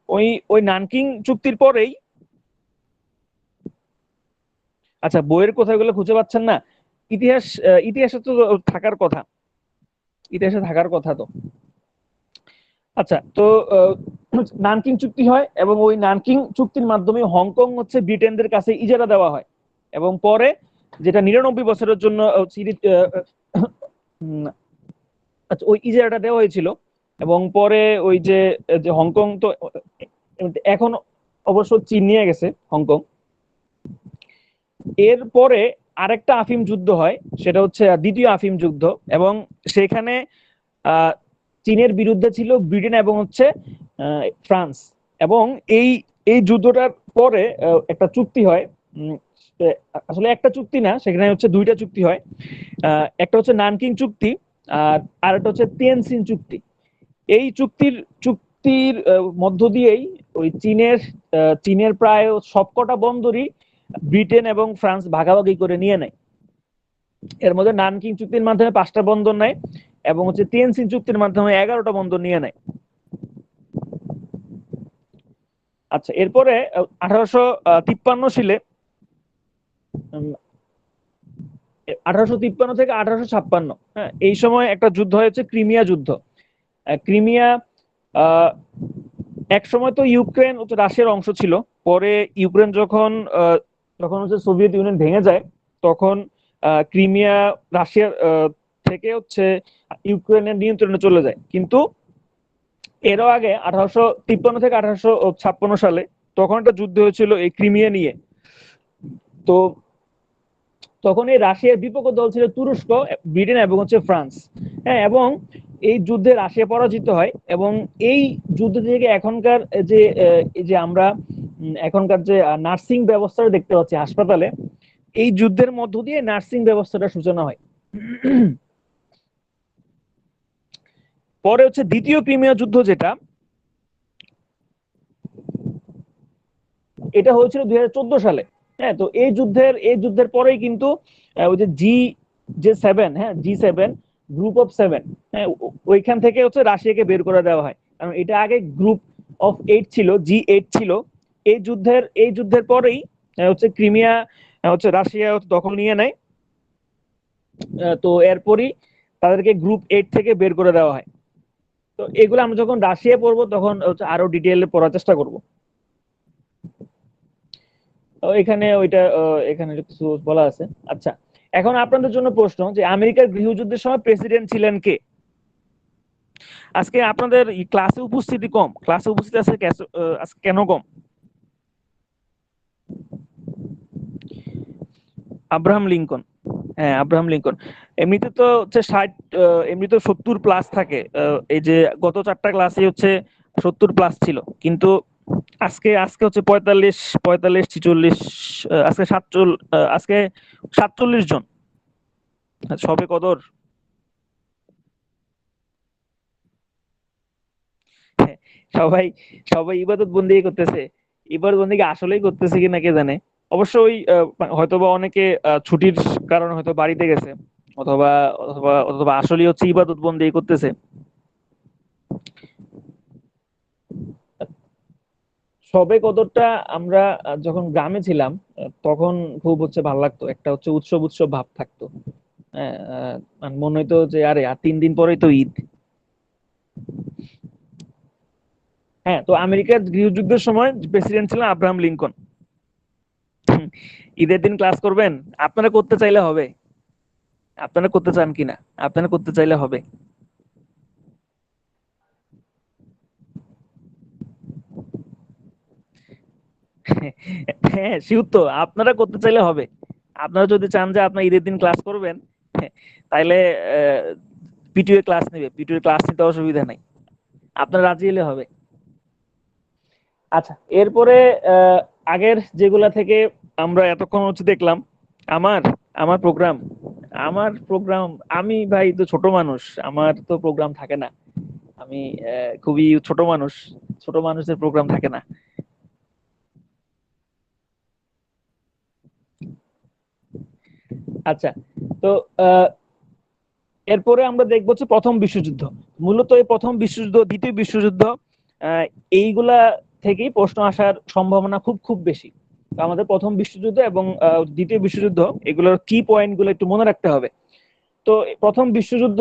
ওই ওই নানকিং চুক্তির পরেই, আচ্ছা বইয়ের কথাগুলো খুঁজে পাচ্ছেন না, ইতিহাস, ইতিহাসে তো থাকার কথা, ইতিহাসে থাকার কথা তো। আচ্ছা, তো নানকিং চুক্তি হয়, এবং ওই নানকিং চুক্তির মাধ্যমে হংকং হচ্ছে ব্রিটেনদের কাছে ইজারা দেওয়া হয়, এবং পরে যেটা 99 বছরের জন্য আচ্ছা ওই ইজারাটা দেওয়া হয়েছিল। এবং পরে ওই যে যে হংকং তো এখন অবশ্য চীন নিয়ে গেছে হংকং। এরপরে আরেকটা আফিম যুদ্ধ হয়, সেটা হচ্ছে দ্বিতীয় আফিম যুদ্ধ, এবং সেখানে চীনের বিরুদ্ধে ছিল ব্রিটেন এবং হচ্ছে ফ্রান্স। এবং এই এই যুদ্ধটার পরে একটা চুক্তি হয়, আসলে একটা চুক্তি না, সেখানে হচ্ছে দুইটা চুক্তি হয়। একটা হচ্ছে নানকিং চুক্তি, আর আরেকটা হচ্ছে তিয়ানজিন চুক্তি। এই চুক্তির মধ্য দিয়েই ওই চীনের প্রায় সবকটা বন্দরই ব্রিটেন এবং ফ্রান্স ভাগাভাগি করে নিয়ে নেয়। এর মধ্যে নানকিং চুক্তির মাধ্যমে 5টা বন্দর নেয়, এবং হচ্ছে তিয়ানজিন চুক্তির মাধ্যমে 11টা বন্দর নিয়ে নেয়। আচ্ছা, এরপরে 1853 সালে, 1853 থেকে 1856, হ্যাঁ, এই সময় একটা যুদ্ধ হয়েছে, ক্রিমিয়া যুদ্ধ। ক্রিমিয়া এক সময় তো ইউক্রেন হচ্ছে রাশিয়ার অংশ ছিল। পরে ইউক্রেন যখন যখন হচ্ছে সোভিয়েত ইউনিয়ন ভেঙে যায়, তখন ক্রিমিয়া রাশিয়ার থেকে হচ্ছে ইউক্রেনের নিয়ন্ত্রণে চলে যায়। কিন্তু এরও আগে 1853 থেকে 1856 সালে তখন একটা যুদ্ধ হয়েছিল এই ক্রিমিয়া নিয়ে। তো তখন এই রাশিয়ার বিপক্ষ দল ছিল তুরস্ক, ব্রিটেন এবং হচ্ছে ফ্রান্স। হ্যাঁ, এবং এই যুদ্ধে রাশিয়া পরাজিত হয়, এবং এই যুদ্ধ থেকে এখনকার যে যে আমরা এখনকার যে নার্সিং ব্যবস্থাটা দেখতে পাচ্ছি হাসপাতালে, এই যুদ্ধের মধ্য দিয়ে নার্সিং ব্যবস্থাটা সূচনা হয়। পরে হচ্ছে দ্বিতীয় ক্রিমিয়া যুদ্ধ, যেটা এটা হয়েছিল 2014 সালে। হ্যাঁ, তো এই যুদ্ধের পরেই কিন্তু ওই যে G7, হ্যাঁ, G7 গ্রুপ অফ 7, হ্যাঁ, ওইখান থেকে হচ্ছে রাশিয়াকে বের করে দেওয়া হয়, কারণ এটা আগে গ্রুপ অফ 8 ছিল, G8 ছিল। এই যুদ্ধের পরেই হচ্ছে ক্রিমিয়া হচ্ছে রাশিয়া দখল নিয়ে নেয়। তো এরপরই তাদেরকে গ্রুপ 8 থেকে বের করে দেওয়া হয়। তো এগুলো আমরা যখন রাশিয়া পড়বো তখন হচ্ছে আরো ডিটেইলে পড়ার চেষ্টা করব। এখানে ওইটা এখানে কিছু বলা আছে। আচ্ছা, এখন আপনাদের জন্য প্রশ্ন, যে আমেরিকার গৃহযুদ্ধের সময় প্রেসিডেন্ট ছিলেন কে? আজকে আপনাদের ক্লাসে উপস্থিতি কম, ক্লাসে উপস্থিতি আছে আজকে কেন কম? Abraham Lincoln. হ্যাঁ, আব্রাহাম লিঙ্কন। এমনিতে তো হচ্ছে 60, এমনিতে 70+ থাকে। এই যে গত 4টা ক্লাসে হচ্ছে 70+ ছিল, কিন্তু আজকে আজকে হচ্ছে 45, 45, 46, আজকে 47, আজকে 47 জন। সবে কদর। হ্যাঁ, সবাই সবাই ইবাদত বন্দি করতেছে। ইবাদত বন্দি আসলেই করতেছে কিনা কে জানে। অবশ্যই হয়তোবা অনেকে ছুটির কারণে হয়তো বাড়িতে গেছে, অথবা অথবা অথবা আসলেই হচ্ছে ইবাদত বন্দি করতেছে। সবে কদরটা আমরা যখন গ্রামে ছিলাম, তখন খুব হচ্ছে ভালো লাগতো, একটা হচ্ছে উৎসব উৎসব ভাব থাকতো। হ্যাঁ, মনে হইতো যে আরে আর 3 দিন পরেই তো ঈদ। হ্যাঁ, তো আমেরিকার গৃহযুদ্ধের সময় প্রেসিডেন্ট ছিলেন আব্রাহাম লিঙ্কন। ঈদের দিন ক্লাস করবেন? আপনারা করতে চাইলে হবে, আপনারা করতে চান কিনা, আপনারা করতে চাইলে হবে। হ্যাঁ, শিওর তো, আপনারা করতে চাইলে হবে। আপনারা যদি চান যে আপনার ঈদের দিন ক্লাস করবেন, তাইলে পিটিএ ক্লাস নেবে, পিটিএ ক্লাস নিতে অসুবিধা নাই, আপনারা রাজি হলে হবে। আচ্ছা, এরপরে আগের যেগুলা থেকে আমরা এতক্ষণ হচ্ছে দেখলাম আমার আমার প্রোগ্রাম, আমার প্রোগ্রাম, আমি ভাই তো ছোট মানুষ, আমার তো প্রোগ্রাম থাকে না। আমি খুবই ছোট মানুষ, ছোট মানুষের প্রোগ্রাম থাকে না। আচ্ছা, তো আহ, এরপরে আমরা দেখবো হচ্ছে প্রথম বিশ্বযুদ্ধ। মূলত এই প্রথম বিশ্বযুদ্ধ, দ্বিতীয় বিশ্বযুদ্ধ, আহ, এইগুলা থেকেই প্রশ্ন আসার সম্ভাবনা খুব খুব বেশি। তো আমাদের প্রথম বিশ্বযুদ্ধ এবং দ্বিতীয় বিশ্বযুদ্ধ, এগুলোর কি পয়েন্ট গুলো একটু মনে রাখতে হবে। তো প্রথম বিশ্বযুদ্ধ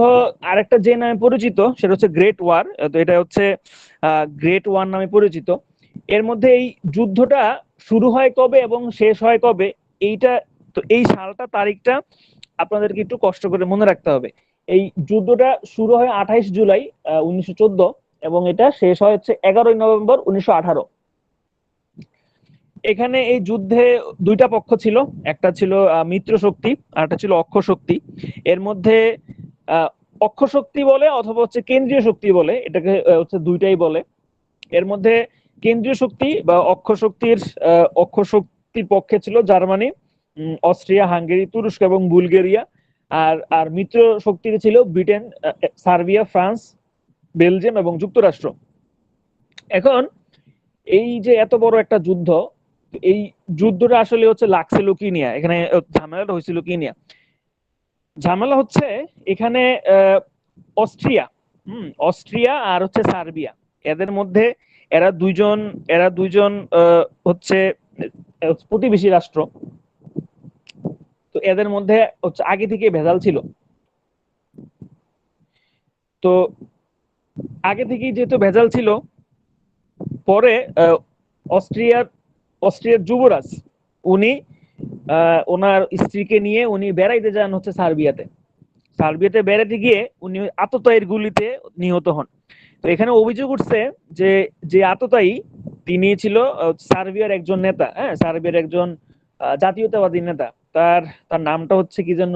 আরেকটা যে নামে পরিচিত সেটা হচ্ছে গ্রেট ওয়ার। তো এটা হচ্ছে গ্রেট ওয়ার নামে পরিচিত। এর মধ্যে এই যুদ্ধটা শুরু হয় কবে এবং শেষ হয় কবে, এইটা, তো এই সালটা, তারিখটা আপনাদেরকে একটু কষ্ট করে মনে রাখতে হবে। এই যুদ্ধটা শুরু হয় 28 জুলাই 1914, এবং এটা শেষ হয় হচ্ছে 11ই নভেম্বর 1918। এখানে এই যুদ্ধে দুইটা পক্ষ ছিল, একটা ছিল মিত্র শক্তি আর একটা ছিল অক্ষ শক্তি। এর মধ্যে আহ, অক্ষ শক্তি বলে অথবা হচ্ছে কেন্দ্রীয় শক্তি বলে, এটাকে হচ্ছে দুইটাই বলে। এর মধ্যে কেন্দ্রীয় শক্তি বা অক্ষ শক্তির পক্ষে ছিল জার্মানি, অস্ট্রিয়া, হাঙ্গেরি, তুরস্ক এবং বুলগেরিয়া। আর আর মিত্র শক্তিতে ছিল ব্রিটেন, সার্বিয়া, ফ্রান্স, বেলজিয়াম এবং যুক্তরাষ্ট্র। এখন এই যে এত বড় একটা যুদ্ধ, এই যুদ্ধটা আসলে হচ্ছে লাগছিল কি নিয়ে, এখানে ঝামেলাটা হয়েছিল কি নিয়ে? ঝামেলা হচ্ছে এখানে আহ, অস্ট্রিয়া, অস্ট্রিয়া আর হচ্ছে সার্বিয়া, এদের মধ্যে, এরা দুইজন এরা দুইজন হচ্ছে প্রতিবেশী রাষ্ট্র। তো এদের মধ্যে হচ্ছে আগে থেকে ভেজাল ছিল। তো আগে থেকেই যেহেতু ভেজাল ছিল, পরে অস্ট্রিয়ার অস্ট্রিয়ার যুবরাজ, উনি ওনার স্ত্রীকে নিয়ে উনি বেড়াইতে যান হচ্ছে সার্বিয়াতে। সার্বিয়াতে বেড়াতে গিয়ে উনি আততায়ীর গুলিতে নিহত হন। তো এখানে অভিযোগ উঠছে যে যে আততায়ী, তিনি ছিল সার্বিয়ার একজন নেতা, হ্যাঁ, সার্বিয়ার একজন জাতীয়তাবাদী নেতা। তার তার নামটা হচ্ছে কি যেন,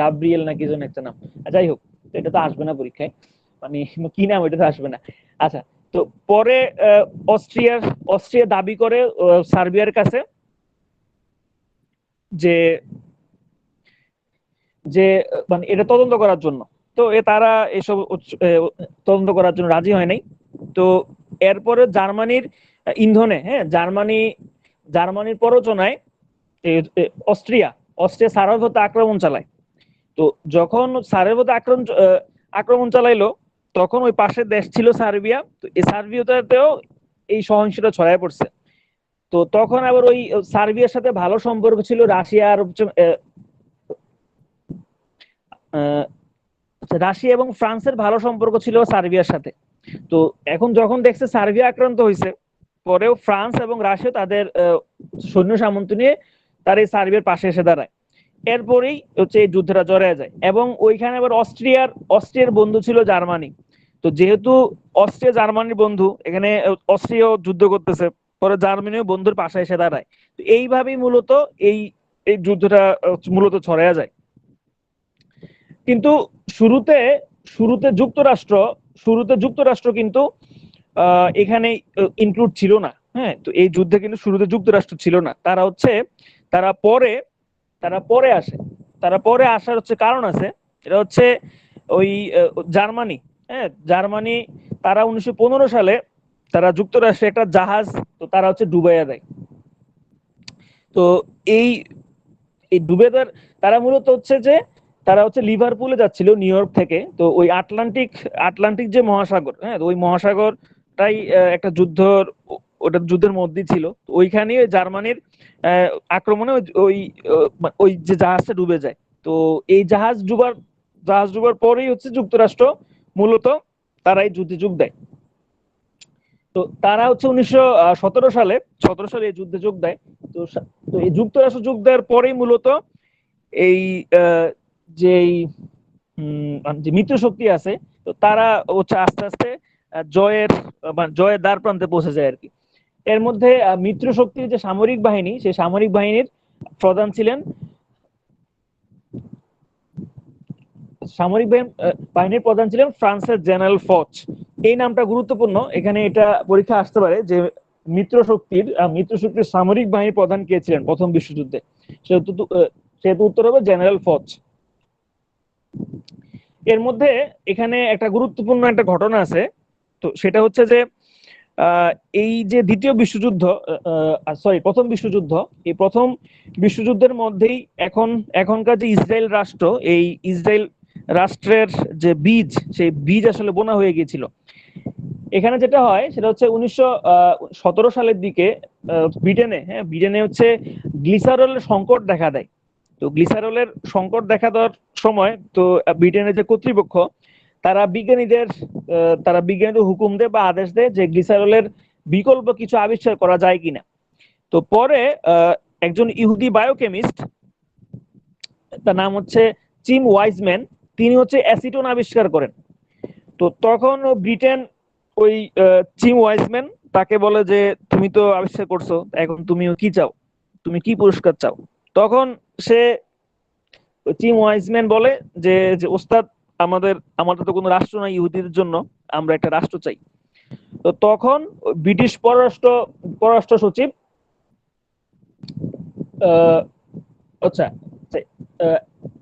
গাব্রিয়েল না কি যেন একটা নাম। যাই হোক, এটা তো আসবে না পরীক্ষায়, মানে কি নাম, এটা তো আসবে না। আচ্ছা, তো পরে আহ, অস্ট্রিয়ার অস্ট্রিয়া দাবি করে সার্বিয়ার কাছে যে যে মানে এটা তদন্ত করার জন্য। তো তারা এসব তদন্ত করার জন্য রাজি হয় নাই। তো এরপরে জার্মানির ইন্ধনে, হ্যাঁ, জার্মানির প্ররোচনায় অস্ট্রিয়া অস্ট্রিয়া সারাভতে আক্রমণ চালায়। তো যখন সারাভতে আক্রমণ চালাইলো, তখন ওই পাশের দেশ ছিল সার্বিয়া। তো এই সার্বিয়াতেও এই সহিংসতা ছড়ায় পড়ছে। তো তখন আবার ওই সার্বিয়ার সাথে ভালো সম্পর্ক ছিল রাশিয়া আর আহ, রাশিয়া এবং ফ্রান্সের ভালো সম্পর্ক ছিল সার্বিয়ার সাথে। তো এখন যখন দেখছে সার্বিয়া আক্রান্ত হয়েছে, পরেও ফ্রান্স এবং রাশিয়া তাদের সৈন্য সামন্ত নিয়ে তার এই সার্বিয়ার পাশে এসে দাঁড়ায়। এরপরেই হচ্ছে এই যুদ্ধটা জড়ায় যায়, এবং ওইখানে আবার অস্ট্রিয়ার বন্ধু ছিল জার্মানি। তো যেহেতু অস্ট্রিয়া জার্মানির বন্ধু, এখানে অস্ট্রিয়াও যুদ্ধ করতেছে, পরে জার্মানিও বন্ধুর পাশে এসে দাঁড়ায়। তো এইভাবেই মূলত এই এই যুদ্ধটা মূলত ছড়ায় যায়। কিন্তু শুরুতে শুরুতে যুক্তরাষ্ট্র শুরুতে যুক্তরাষ্ট্র কিন্তু এখানে ইনক্লুড ছিল না। হ্যাঁ, তো এই যুদ্ধে কিন্তু শুরুতে যুক্তরাষ্ট্র ছিল না। তারা পরে তারা পরে আসে। তারা পরে আসার হচ্ছে কারণ আছে। এটা হচ্ছে ওই জার্মানি, হ্যাঁ, জার্মানি, তারা 1915 সালে তারা যুক্তরাষ্ট্রে একটা জাহাজ, তো তারা হচ্ছে ডুবাইয়া দেয়। তো এই এই ডুবে তারা মূলত হচ্ছে যে তারা হচ্ছে লিভারপুলে যাচ্ছিল নিউ ইয়র্ক থেকে। তো ওই আটলান্টিক যে মহাসাগর, হ্যাঁ, ওই মহাসাগরটাই একটা ওটা যুদ্ধের মধ্যে ছিল। ওইখানে জার্মানির আক্রমণে ওই ওই যে জাহাজটা ডুবে যায়। তো এই জাহাজ ডুবার পরেই হচ্ছে যুক্তরাষ্ট্র মূলত তারা এই যুদ্ধে যোগ দেয়। তো তারা হচ্ছে 1917 সালে এই যুদ্ধে যোগ দেয়। তো তো এই যুক্তরাষ্ট্র যোগ দেওয়ার পরেই মূলত এই যে যে মিত্র শক্তি আছে, তো তারা হচ্ছে আস্তে আস্তে জয়ের দ্বার প্রান্তে পৌঁছে যায় আর কি। এর মধ্যে মিত্র শক্তির যে সামরিক বাহিনী, সেই সামরিক বাহিনীর প্রধান ছিলেন ফ্রান্সের জেনারেল ফচ। এই নামটা গুরুত্বপূর্ণ, এখানে এটা পরীক্ষা আসতে পারে যে মিত্র শক্তির সামরিক বাহিনীর প্রধান কে ছিলেন প্রথম বিশ্বযুদ্ধে। সেহেতু সেহেতু উত্তর হবে জেনারেল ফচ। এর মধ্যে এখানে একটা গুরুত্বপূর্ণ একটা ঘটনা আছে, তো সেটা হচ্ছে যে এই যে দ্বিতীয় বিশ্বযুদ্ধ, সরি প্রথম বিশ্বযুদ্ধ, এই প্রথম বিশ্বযুদ্ধের মধ্যেই এখনকার যে ইসরায়েল রাষ্ট্র, এই ইসরায়েল রাষ্ট্রের যে বীজ, সেই বীজ আসলে বোনা হয়ে গিয়েছিল। এখানে যেটা হয় সেটা হচ্ছে 1917 সালের দিকে ব্রিটেনে হচ্ছে গ্লিসারলের সংকট দেখা দেয়। তো গ্লিসারলের সংকট দেখা দেওয়ার সময় তো ব্রিটেনের যে কর্তৃপক্ষ, তারা বিজ্ঞানীদের হুকুম দেয় বা আদেশ দেয় যে গ্লিসারলের বিকল্প কিছু আবিষ্কার করা যায় কিনা। তো পরে একজন ইহুদি বায়োকেমিস্ট, তার নাম হচ্ছে চিম ওয়াইজম্যান, তিনি হচ্ছে অ্যাসিটোন আবিষ্কার করেন। তো তখন ব্রিটেন ওই চিম ওয়াইজম্যান তাকে বলে যে তুমি তো আবিষ্কার করছো, এখন তুমিও কি চাও, তুমি কি পুরস্কার চাও? তখন সে চিম ওয়াইজম্যান বলে যে যে ওস্তাদ, আমাদের আমাদের তো কোনো রাষ্ট্র নাই ইহুদিদের জন্য, আমরা একটা রাষ্ট্র চাই। তো তখন ব্রিটিশ পররাষ্ট্র সচিব, আচ্ছা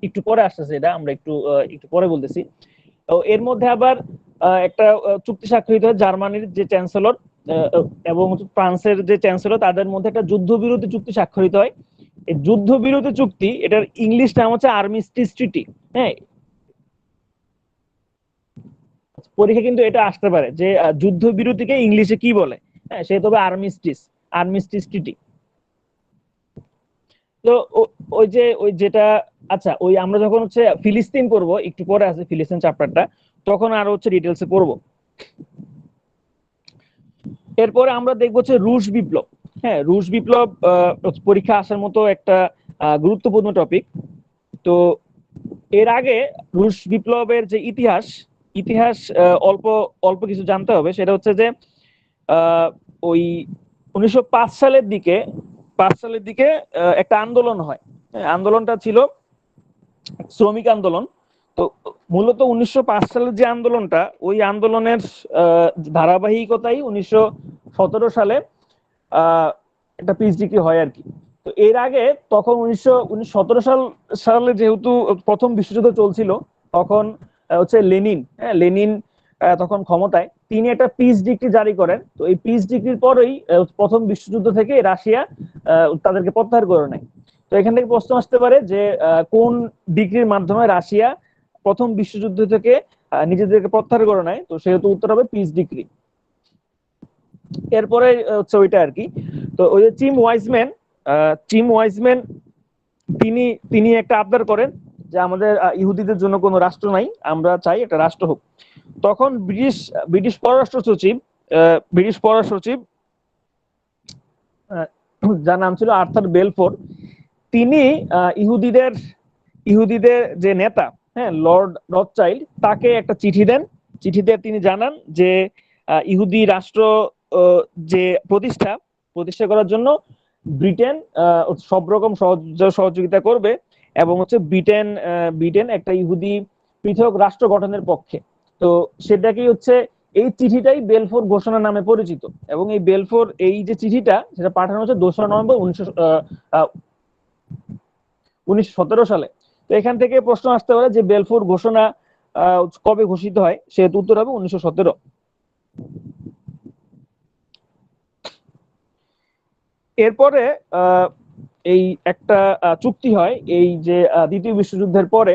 একটু পরে আসতেছে, এটা আমরা একটু পরে বলতেছি। এর মধ্যে আবার একটা চুক্তি স্বাক্ষরিত হয় জার্মানির যে চ্যান্সেলর এবং ফ্রান্সের যে চ্যান্সেলর, তাদের মধ্যে একটা যুদ্ধবিরতি চুক্তি স্বাক্ষরিত হয়। এই যুদ্ধবিরতি চুক্তি, এটার ইংলিশ নাম হচ্ছে আর্মিস্টিস ট্রিটি। হ্যাঁ, পরীক্ষা কিন্তু এটা আসতে পারে যে যুদ্ধবিরতিকে ইংলিশে কি বলে। হ্যাঁ, সে তবে আর্মিস্টিস ট্রিটি। তো ওই যেটা, আচ্ছা ওই আমরা যখন হচ্ছে ফিলিস্তিন পড়বো, একটু পরে আছে ফিলিস্তিন চ্যাপ্টারটা, তখন আরো হচ্ছে ডিটেলসে পড়বো। এরপরে আমরা দেখবো হচ্ছে রুশ বিপ্লব। হ্যাঁ, রুশ বিপ্লব পরীক্ষা আসার মতো একটা গুরুত্বপূর্ণ টপিক। তো এর আগে রুশ বিপ্লবের যে ইতিহাস, ইতিহাস অল্প অল্প কিছু জানতে হবে। সেটা হচ্ছে যে ওই 1905 সালের দিকে, একটা আন্দোলন হয়। আন্দোলনটা ছিল শ্রমিক আন্দোলন। তো মূলত 1905 সালের যে আন্দোলনটা, ওই আন্দোলনের ধারাবাহিকতাই 1917 সালে একটা পিস ডিগ্রি হয় আর কি। তো এর আগে তখন 1917 সালে যেহেতু প্রথম বিশ্বযুদ্ধ চলছিল, তখন হচ্ছে লেনিন তখন ক্ষমতায়, তিনি একটা পিস ডিগ্রি জারি করেন। তো এই পিস ডিগ্রির পরেই প্রথম বিশ্বযুদ্ধ থেকে রাশিয়া তাদেরকে প্রত্যাহার করে নেয়। তো এখান থেকে প্রশ্ন আসতে পারে যে কোন ডিগ্রির মাধ্যমে রাশিয়া প্রথম বিশ্বযুদ্ধ থেকে নিজেদেরকে প্রত্যাহার করে নেয়? তো সেহেতু উত্তর হবে পিস ডিগ্রি। এরপরে হচ্ছে ওইটা আর কি। তো ওই যে চিম ওয়াইজম্যান তিনি তিনি একটা আবদার করেন যে আমাদের ইহুদিদের জন্য কোনো রাষ্ট্র নাই, আমরা চাই একটা রাষ্ট্র হোক। তখন ব্রিটিশ ব্রিটিশ পররাষ্ট্র সচিব যার নাম ছিল আর্থার বেলফোর, তিনি ইহুদিদের ইহুদিদের যে নেতা, হ্যাঁ, লর্ড রথচাইল্ড, তাকে একটা চিঠি দেন। চিঠিতে তিনি জানান যে ইহুদি রাষ্ট্র যে প্রতিষ্ঠা করার জন্য ব্রিটেন সব রকম সহযোগিতা করবে, এবং হচ্ছে ব্রিটেন একটা ইহুদি পৃথক রাষ্ট্র গঠনের পক্ষে। তো সেটাকেই হচ্ছে, এই চিঠিটাই বেলফোর ঘোষণা নামে পরিচিত। এবং এই বেলফোর এই যে চিঠিটা, সেটা পাঠানো হচ্ছে 2 নভেম্বর 1917 সালে। তো এখান থেকে প্রশ্ন আসতে পারে যে বেলফোর ঘোষণা কবে ঘোষিত হয়? সেহেতু উত্তর হবে 1917। এরপরে এই একটা চুক্তি হয় এই যে দ্বিতীয় বিশ্বযুদ্ধের পরে,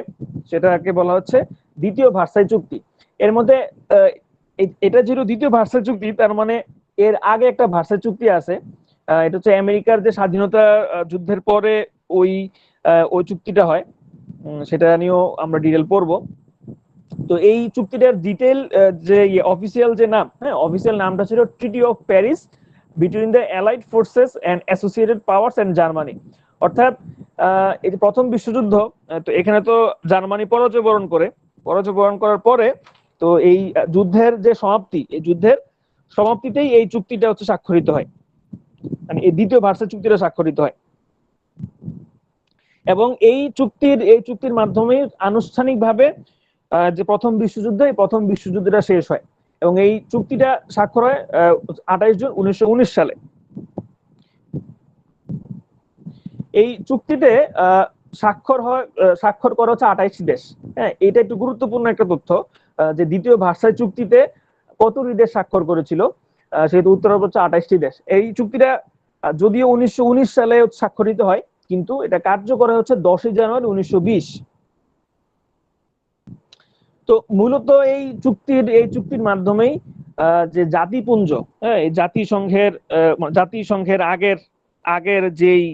সেটাকে বলা হচ্ছে দ্বিতীয় ভার্সাই চুক্তি। এর মধ্যে এটা যেহেতু দ্বিতীয় ভার্সাই চুক্তি, তার মানে এর আগে একটা ভার্সাই চুক্তি আছে। এটা হচ্ছে আমেরিকার যে স্বাধীনতা যুদ্ধের পরে ওই ওই চুক্তিটা হয়, সেটা নিয়েও আমরা ডিটেল পড়বো। তো এই চুক্তিটার ডিটেল যে অফিসিয়াল যে নাম, হ্যাঁ, অফিসিয়াল নামটা ছিল treaty of Paris between the allied forces and associated powers and Germany. অর্থাৎ এই যে প্রথম বিশ্বযুদ্ধ, তো এখানে তো জার্মানি পরাজয় বরণ করার পরে, তো এই যুদ্ধের যে সমাপ্তি, এই যুদ্ধের সমাপ্তিতেই এই চুক্তিটা হচ্ছে স্বাক্ষরিত হয়, মানে এই দ্বিতীয় ভার্সাই চুক্তিটা স্বাক্ষরিত হয়। এবং এই চুক্তির মাধ্যমে আনুষ্ঠানিকভাবে যে প্রথম বিশ্বযুদ্ধটা শেষ হয়। এবং এই চুক্তিটা স্বাক্ষর হয় 28 জুন 1919 সালে। এই চুক্তিতে স্বাক্ষর করা হচ্ছে 28টি দেশ। হ্যাঁ, এটা একটু গুরুত্বপূর্ণ একটা তথ্য, যে দ্বিতীয় ভার্সাই চুক্তিতে কতটি দেশ স্বাক্ষর করেছিল, সেহেতু উত্তর হবে হচ্ছে 28টি দেশ। এই চুক্তিটা যদিও 1919 সালে স্বাক্ষরিত হয়, কিন্তু এটা কার্যকর হচ্ছে 10ই জানুয়ারি 1920। তো মূলত এই চুক্তির মাধ্যমেই যে জাতিপুঞ্জ, হ্যাঁ, এই জাতিসংঘের আগের আগের যেই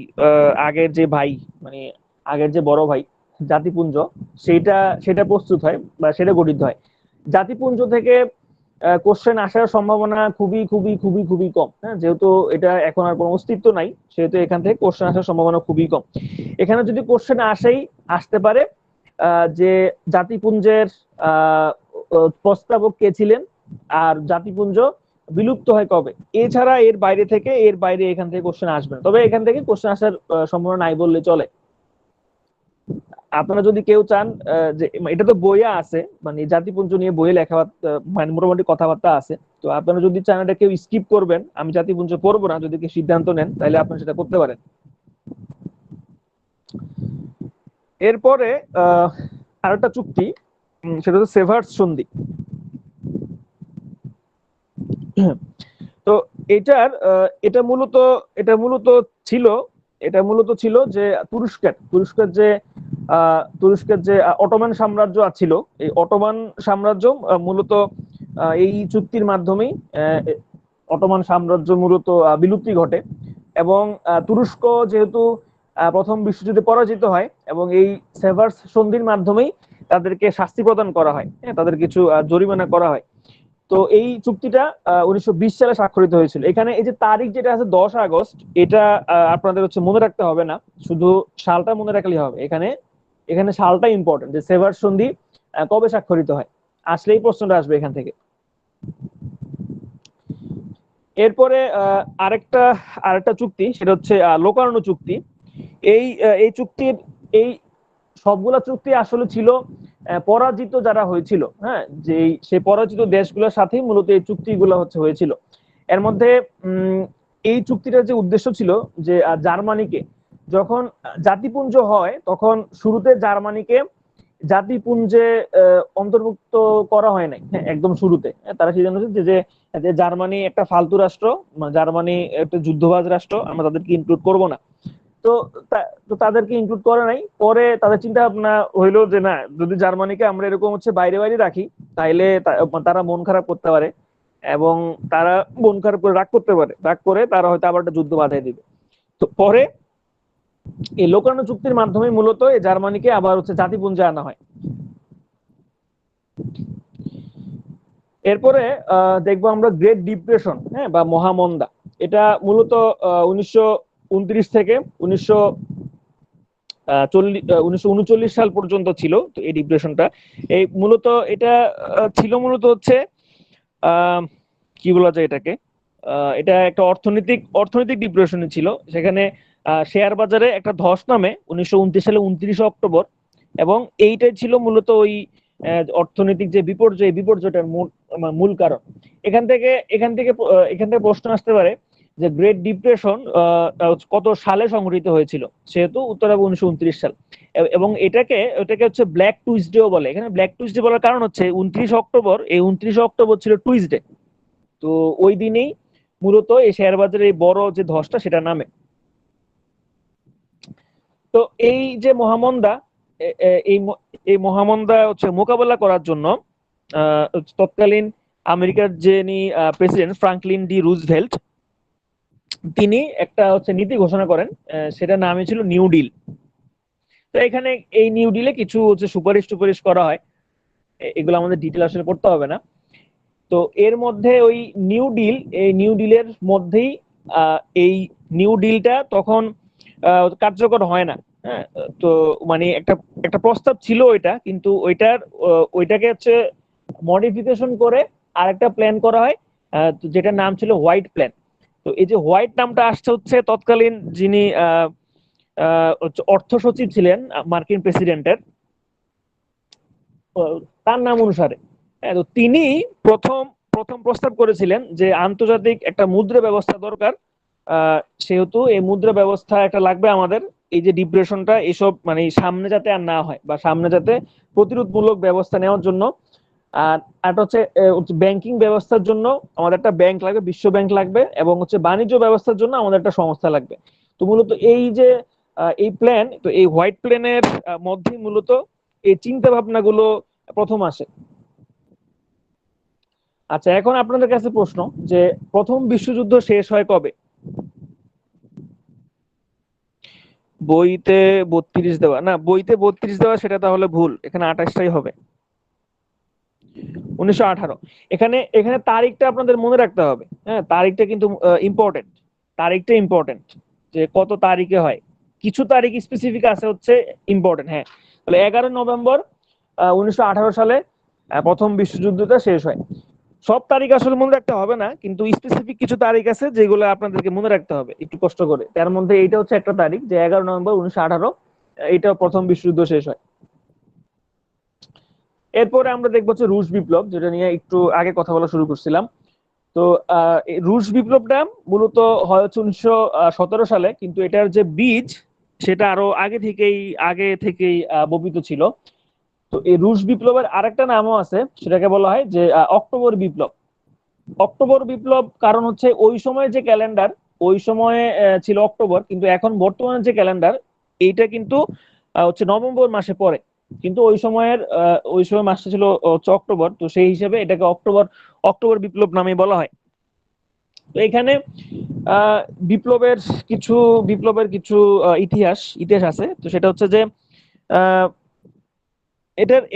আগের যে ভাই, মানে আগের যে বড় ভাই জাতিপুঞ্জ, সেটা সেটা প্রস্তুত হয় বা সেটা গঠিত হয়। জাতিপুঞ্জ থেকে কোশ্চেন আসার সম্ভাবনা খুবই খুবই খুবই খুবই কম। হ্যাঁ, যেহেতু এটা এখন আর কোনো অস্তিত্ব নাই, সেহেতু এখান থেকে কোশ্চেন আসার সম্ভাবনা খুবই কম। এখানে যদি কোশ্চেন আসতে পারে যে জাতিপুঞ্জের আহ প্রস্তাবক কে ছিলেন, আর জাতিপুঞ্জ বিলুপ্ত হয় কবে। এছাড়া এর বাইরে এখান থেকে কোশ্চেন আসবে না। তবে এখান থেকে কোশ্চেন আসার সম্ভাবনা নাই বললে চলে। আপনারা যদি কেউ চান, যে এটা তো বইয়ে আছে, মানে জাতিপুঞ্জ নিয়ে বইয়ে লেখা, মানে মোটামুটি কথাবার্তা আছে। তো আপনারা যদি চান এটা কেউ স্কিপ করবেন, আমি জাতিপুঞ্জ পড়বো না, যদি কেউ সিদ্ধান্ত নেন, তাহলে আপনারা সেটা করতে পারেন। এরপরে আরেকটা চুক্তি, সেটা হচ্ছে সেভার্স সন্ধি। তো এটার এটা মূলত ছিল এটা মূলত ছিল যে তুরস্কের যে অটোমান সাম্রাজ্য ছিল, এই অটোমান সাম্রাজ্য মূলত এই চুক্তির মাধ্যমেই অটোমান সাম্রাজ্য মূলত বিলুপ্তি ঘটে। এবং তুরস্ক যেহেতু প্রথম বিশ্বযুদ্ধে পরাজিত হয়, এবং এই সেভার্স সন্ধির মাধ্যমেই তাদেরকে শাস্তি প্রদান করা হয়, তাদের কিছু জরিমানা করা হয়। তো এই চুক্তিটা 1920 সালে স্বাক্ষরিত হয়েছিল। এখানে এই যে তারিখ যেটা আছে 10 আগস্ট, এটা আপনাদের হচ্ছে মনে রাখতে হবে না, শুধু সালটা মনে রাখলেই হবে। এখানে এখানে সালটা ইম্পর্টেন্ট, যে সেভার সন্ধি কবে স্বাক্ষরিত হয়, আসলেই প্রশ্নটা আসবে এখান থেকে। এরপরে আরেকটা আরেকটা চুক্তি, সেটা হচ্ছে লোকারণ্য চুক্তি। এই চুক্তির এই সবগুলা চুক্তি আসলে ছিল পরাজিত যারা হয়েছিল, হ্যাঁ, যে সেই পরাজিত দেশগুলোর সাথেই মূলত এই চুক্তিগুলো হয়েছিল। এর মধ্যে এই চুক্তিটার যে উদ্দেশ্য ছিল, যে জার্মানিকে যখন জাতিপুঞ্জ হয়, তখন শুরুতে জার্মানিকে জাতিপুঞ্জে অন্তর্ভুক্ত করা হয় নাই। হ্যাঁ, একদম শুরুতে তারা সিদ্ধান্ত নিয়েছে যে যে জার্মানি একটা ফালতু রাষ্ট্র, জার্মানি একটা যুদ্ধবাজ রাষ্ট্র, আমরা তাদেরকে ইনক্লুড করব না। তো তাদেরকে ইনক্লুড করে নাই। পরে তাদের চিন্তা ভাবনা হইলো যে না, যদি জার্মানিকে আমরা এরকম বাইরে বাইরে রাখি, তাইলে তারা মন খারাপ করতে পারে, এবং তারা মন খারাপ করে রাগ করতে পারে, রাগ করে তারা হয়তো আবার একটা যুদ্ধ বাধাই দিবে। তো পরে এই লোকারণ্য চুক্তির মাধ্যমে মূলত এই জার্মানিকে আবার জাতিপুঞ্জে আনা হয়। এরপরে দেখবো আমরা গ্রেট ডিপ্রেশন, হ্যাঁ, বা মহামন্দা। এটা মূলত 1929 থেকে 1939 সাল পর্যন্ত ছিল। তো এই ডিপ্রেশনটা এটা ছিল মূলত কি বলা যায় এটাকে, এটা একটা অর্থনৈতিক ডিপ্রেশন ছিল। সেখানে শেয়ার বাজারে একটা ধস নামে 1929 সালে 29 অক্টোবর, এবং এইটাই ছিল মূলত ওই অর্থনৈতিক যে বিপর্যয়টার মূল কারণ। এখান থেকে প্রশ্ন আসতে পারে যে গ্রেট ডিপ্রেশন কত সালে সংঘটিত হয়েছিল, সেহেতু উত্তর হবে 1929 সাল। এবং এটাকে ব্ল্যাক টুইসডেও বলে। এখানে ব্ল্যাক টুইসডে বলার কারণ হচ্ছে 29 অক্টোবর, এই 29 অক্টোবর ছিল টুইসডে। তো ওই দিনেই মূলত এই শেয়ার বাজারের এই বড় যে ধসটা সেটা নামে। তো এই যে মহামন্দা, এই এই মহামন্দা মোকাবেলা করার জন্য তৎকালীন আমেরিকার যিনি প্রেসিডেন্ট ফ্রাঙ্কলিন ডি রুজভেল্ট, তিনি একটা নীতি ঘোষণা করেন, সেটার নামই ছিল নিউ ডিল। তো এখানে এই নিউ ডিলে কিছু সুপারিশ করা হয়, এগুলো আমাদের ডিটেল আসলে পড়তে হবে না। তো এর মধ্যে ওই এই নিউ ডিলের মধ্যেই এই নিউ ডিলটা তখন কার্যকর হয় না। হ্যাঁ, তো মানে একটা একটা প্রস্তাব ছিল ওইটা, কিন্তু ওইটাকে মডিফিকেশন করে আরেকটা প্ল্যান করা হয়, যেটার নাম ছিল হোয়াইট প্ল্যান। তো এই যে হোয়াইট নামটা আসছে তৎকালীন যিনি অর্থ সচিব ছিলেন মার্কিন প্রেসিডেন্টের, তার নাম অনুসারে। তো তিনি প্রথম প্রথম প্রস্তাব করেছিলেন যে আন্তর্জাতিক একটা মুদ্রা ব্যবস্থা দরকার, সেহেতু এই মুদ্রা ব্যবস্থা একটা লাগবে আমাদের, এই যে ডিপ্রেশনটা এসব মানে সামনে যাতে আর না হয়, বা সামনে যাতে প্রতিরোধমূলক ব্যবস্থা নেওয়ার জন্য। আর একটা হচ্ছে ব্যাংকিং ব্যবস্থার জন্য আমাদের একটা ব্যাংক লাগবে, বিশ্ব ব্যাংক লাগবে, এবং হচ্ছে বাণিজ্য ব্যবস্থার জন্য আমাদের একটা সংস্থা লাগবে। তো মূলত এই যে এই প্ল্যান, তো এই হোয়াইট প্ল্যানের মধ্যে মূলত এই চিন্তা ভাবনাগুলো প্রথম আসে। আচ্ছা, এখন আপনাদের কাছে প্রশ্ন যে প্রথম বিশ্বযুদ্ধ শেষ হয় কবে? বইতে 32 দেওয়া না, বইতে 32 দেওয়া সেটা তাহলে ভুল, এখানে 28টাই হবে। 1918। এখানে এখানে তারিখটা আপনাদের মনে রাখতে হবে। হ্যাঁ, তারিখটা কিন্তু ইম্পর্টেন্ট। তারিখটা ইম্পর্টেন্ট, যে কত তারিখে হয়। কিছু তারিখ স্পেসিফিক আছে হচ্ছে ইম্পর্টেন্ট। হ্যাঁ, তাহলে 11 নভেম্বর 1918 সালে প্রথম বিশ্বযুদ্ধটা শেষ হয়। সব তারিখ আসলে মনে রাখতে হবে না, কিন্তু স্পেসিফিক কিছু তারিখ আছে যেগুলো আপনাদেরকে মনে রাখতে হবে একটু কষ্ট করে। তার মধ্যে এইটা হচ্ছে একটা তারিখ, যে 11 নভেম্বর 1918 এইটা প্রথম বিশ্বযুদ্ধ শেষ হয়। এরপরে আমরা দেখবো হচ্ছে রুশ বিপ্লব, যেটা নিয়ে একটু আগে কথা বলা শুরু করছিলাম। তো রুশ বিপ্লবটা মূলত হয় হচ্ছে 1917 সালে, কিন্তু এটার যে বীজ সেটা আরো আগে থেকেই বপিত ছিল। তো এই রুশ বিপ্লবের আরেকটা নামও আছে, সেটাকে বলা হয় যে অক্টোবর বিপ্লব। অক্টোবর বিপ্লব কারণ হচ্ছে ওই সময় যে ক্যালেন্ডার, ওই সময়ে ছিল অক্টোবর, কিন্তু এখন বর্তমানে যে ক্যালেন্ডার এইটা কিন্তু হচ্ছে নভেম্বর মাসে পড়ে। কিন্তু ওই সময় মাসটা ছিল হচ্ছে অক্টোবর, তো সেই হিসেবে এটাকে অক্টোবর অক্টোবর বিপ্লব নামে বলা হয়। তো এখানে আহ, বিপ্লবের কিছু বিপ্লবের কিছু ইতিহাস ইতিহাস আছে। তো সেটা হচ্ছে যে আহ,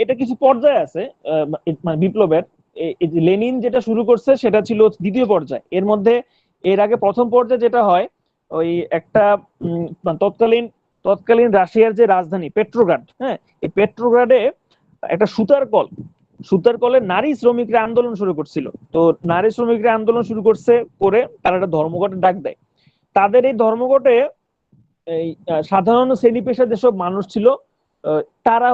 এটা কিছু পর্যায় আছে। মানে বিপ্লবের এই যে লেনিন যেটা শুরু করছে সেটা ছিল দ্বিতীয় পর্যায়। এর মধ্যে এর আগে প্রথম পর্যায়ে যেটা হয়, ওই একটা মানে তৎকালীন রাশিয়ার যে রাজধানী পেট্রোগ্রাড, হ্যাঁ, এই পেট্রোগ্রাডে একটা সুতার কলে নারী শ্রমিকরা আন্দোলন শুরু করছিল। তো নারী শ্রমিকরা আন্দোলন শুরু করে তারা একটা ধর্মঘটের ডাক দেয়। তাদের এই ধর্মঘটে এই সাধারণ শ্রেণী পেশার যেসব মানুষ ছিল তারা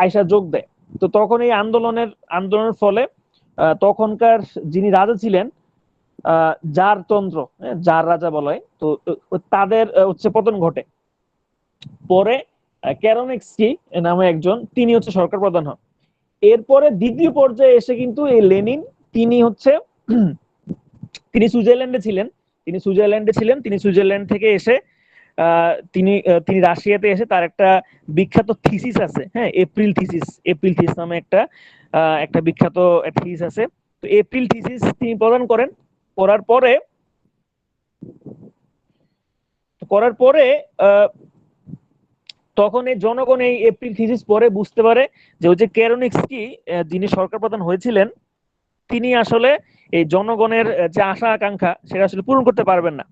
আয়সা যোগ দেয়। তো তখন এই আন্দোলনের ফলে তখনকার যিনি রাজা ছিলেন, জার তন্ত্র, জার রাজা বলা হয়, তো তাদের হচ্ছে পতন ঘটে। পরে ক্যারনেক্সকি নামে একজন, তিনি হচ্ছে সরকার প্রধান হন। এরপরে দ্বিতীয় পর্যায়ে এসে কিন্তু এই লেনিন, তিনি হচ্ছে তিনি সুইজারল্যান্ডে ছিলেন। তিনি সুইজারল্যান্ড থেকে এসে তিনি রাশিয়াতে এসে তার একটা বিখ্যাত থিসিস আছে। হ্যাঁ, এপ্রিল থিসিস নামে একটা একটা বিখ্যাত থিসিস আছে। তো এপ্রিল থিসিস তিনি প্রদান করেন। করার পরে করার পরে আহ, তখন এই জনগণ এই এপ্রিল থিসিস পরে বুঝতে পারে যে ওই যে কেরোনিক্সকি যিনি সরকার প্রধান হয়েছিলেন, তিনি আসলে এই জনগণের যে আশা আকাঙ্ক্ষা সেটা আসলে পূরণ করতে পারবেন না।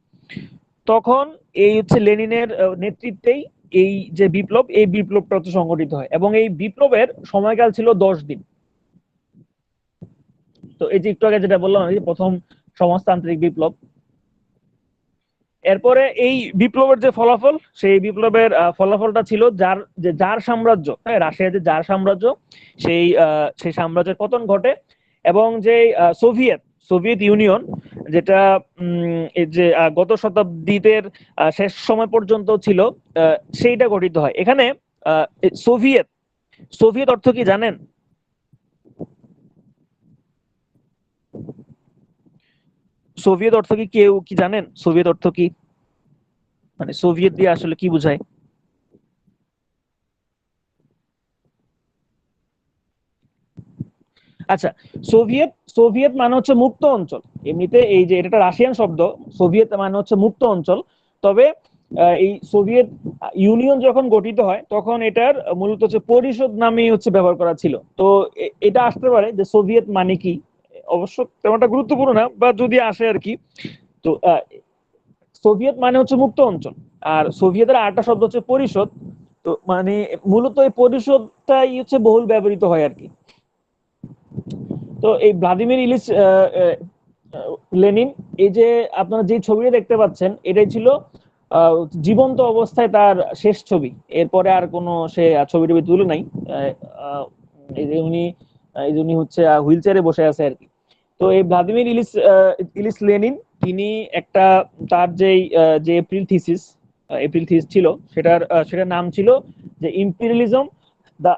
তখন এই হচ্ছে লেনিনের নেতৃত্বেই এই যে বিপ্লব, এই বিপ্লবটা হচ্ছে সংগঠিত হয়, এবং এই বিপ্লবের সময়কাল ছিল 10 দিন। তো এই যে একটু আগে যেটা বললাম, এই প্রথম সমাজতান্ত্রিক বিপ্লব। এরপরে এই বিপ্লবের যে ফলাফল, সেই বিপ্লবের ফলাফলটা ছিল জার সাম্রাজ্য, হ্যাঁ, রাশিয়ার যে জার সাম্রাজ্য, সেই সাম্রাজ্যের পতন ঘটে। এবং যে সোভিয়েত সোভিয়েত ইউনিয়ন, যেটা এই যে গত শতাব্দীতে শেষ সময় পর্যন্ত ছিল, সেইটা গঠিত হয়। এখানে সোভিয়েত সোভিয়েত অর্থ কি জানেন? সোভিয়েত অর্থ কি কেউ কি জানেন? সোভিয়েত অর্থ কি, মানে সোভিয়েত দিয়ে আসলে কি বোঝায়? আচ্ছা, সোভিয়েত সোভিয়েত মানে হচ্ছে মুক্ত অঞ্চল। এমনিতে এই যে এটা রাশিয়ান শব্দ, সোভিয়েত মানে হচ্ছে মুক্ত অঞ্চল। তবে এই সোভিয়েত ইউনিয়ন যখন গঠিত হয় তখন এটার মূলত হচ্ছে পরিষদ নামে হচ্ছে ব্যবহার করা ছিল। তো এটা আসতে পারে যে সোভিয়েত মানে কি, অবশ্য তেমনটা গুরুত্বপূর্ণ না, বা যদি আসে আর কি। তো সোভিয়েত মানে হচ্ছে মুক্ত অঞ্চল। আর সোভিয়েতের আরেকটা শব্দ হচ্ছে পরিষদ। তো মানে মূলত এই পরিষদটাই হচ্ছে বহুল ব্যবহৃত হয় আর কি। তো এই ভ্লাদিমির ইলিচ লেনিন, এই যে আপনারা যে ছবিটা দেখতে পাচ্ছেন, এটাই ছিল জীবন্ত অবস্থায় তার শেষ ছবি। এরপরে আর কোনো সে ছবি টবি তুলে নাই। এই যে উনি হচ্ছে হুইল চেয়ারে বসে আছে আর কি। তো এই ভ্লাদিমির ইলিচ লেনিন, তিনি একটা তার যে এপ্রিল থিসিস, এপ্রিল থিস ছিল, সেটার নাম ছিল যে imperialism, the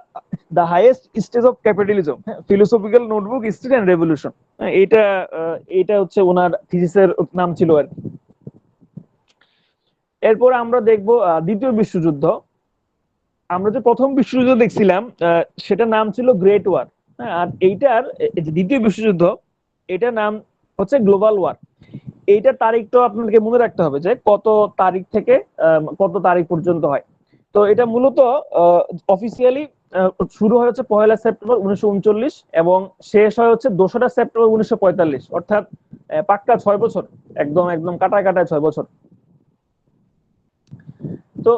the highest stage of capitalism, philosophical notebook stage and revolution. এইটা এটা হচ্ছে ওনার থিসিসের নাম ছিল আর কি। এরপর আমরা দেখব দ্বিতীয় বিশ্বযুদ্ধ। আমরা যে প্রথম বিশ্বযুদ্ধ দেখছিলাম সেটার নাম ছিল গ্রেট ওয়ার, আর এইটার যে দ্বিতীয় বিশ্বযুদ্ধ এটার নাম হচ্ছে গ্লোবাল ওয়ার। এইটার তারিখটা আপনাকে মনে রাখতে হবে যে কত তারিখ থেকে কত তারিখ পর্যন্ত হয়। তো এটা মূলত অফিসিয়ালি শুরু হয়েছে 1 সেপ্টেম্বর 1939 এবং শেষ হয় হচ্ছে 2 সেপ্টেম্বর 1945, অর্থাৎ পাক্কা 6 বছর, একদম একদম কাটায় কাটায় 6 বছর। তো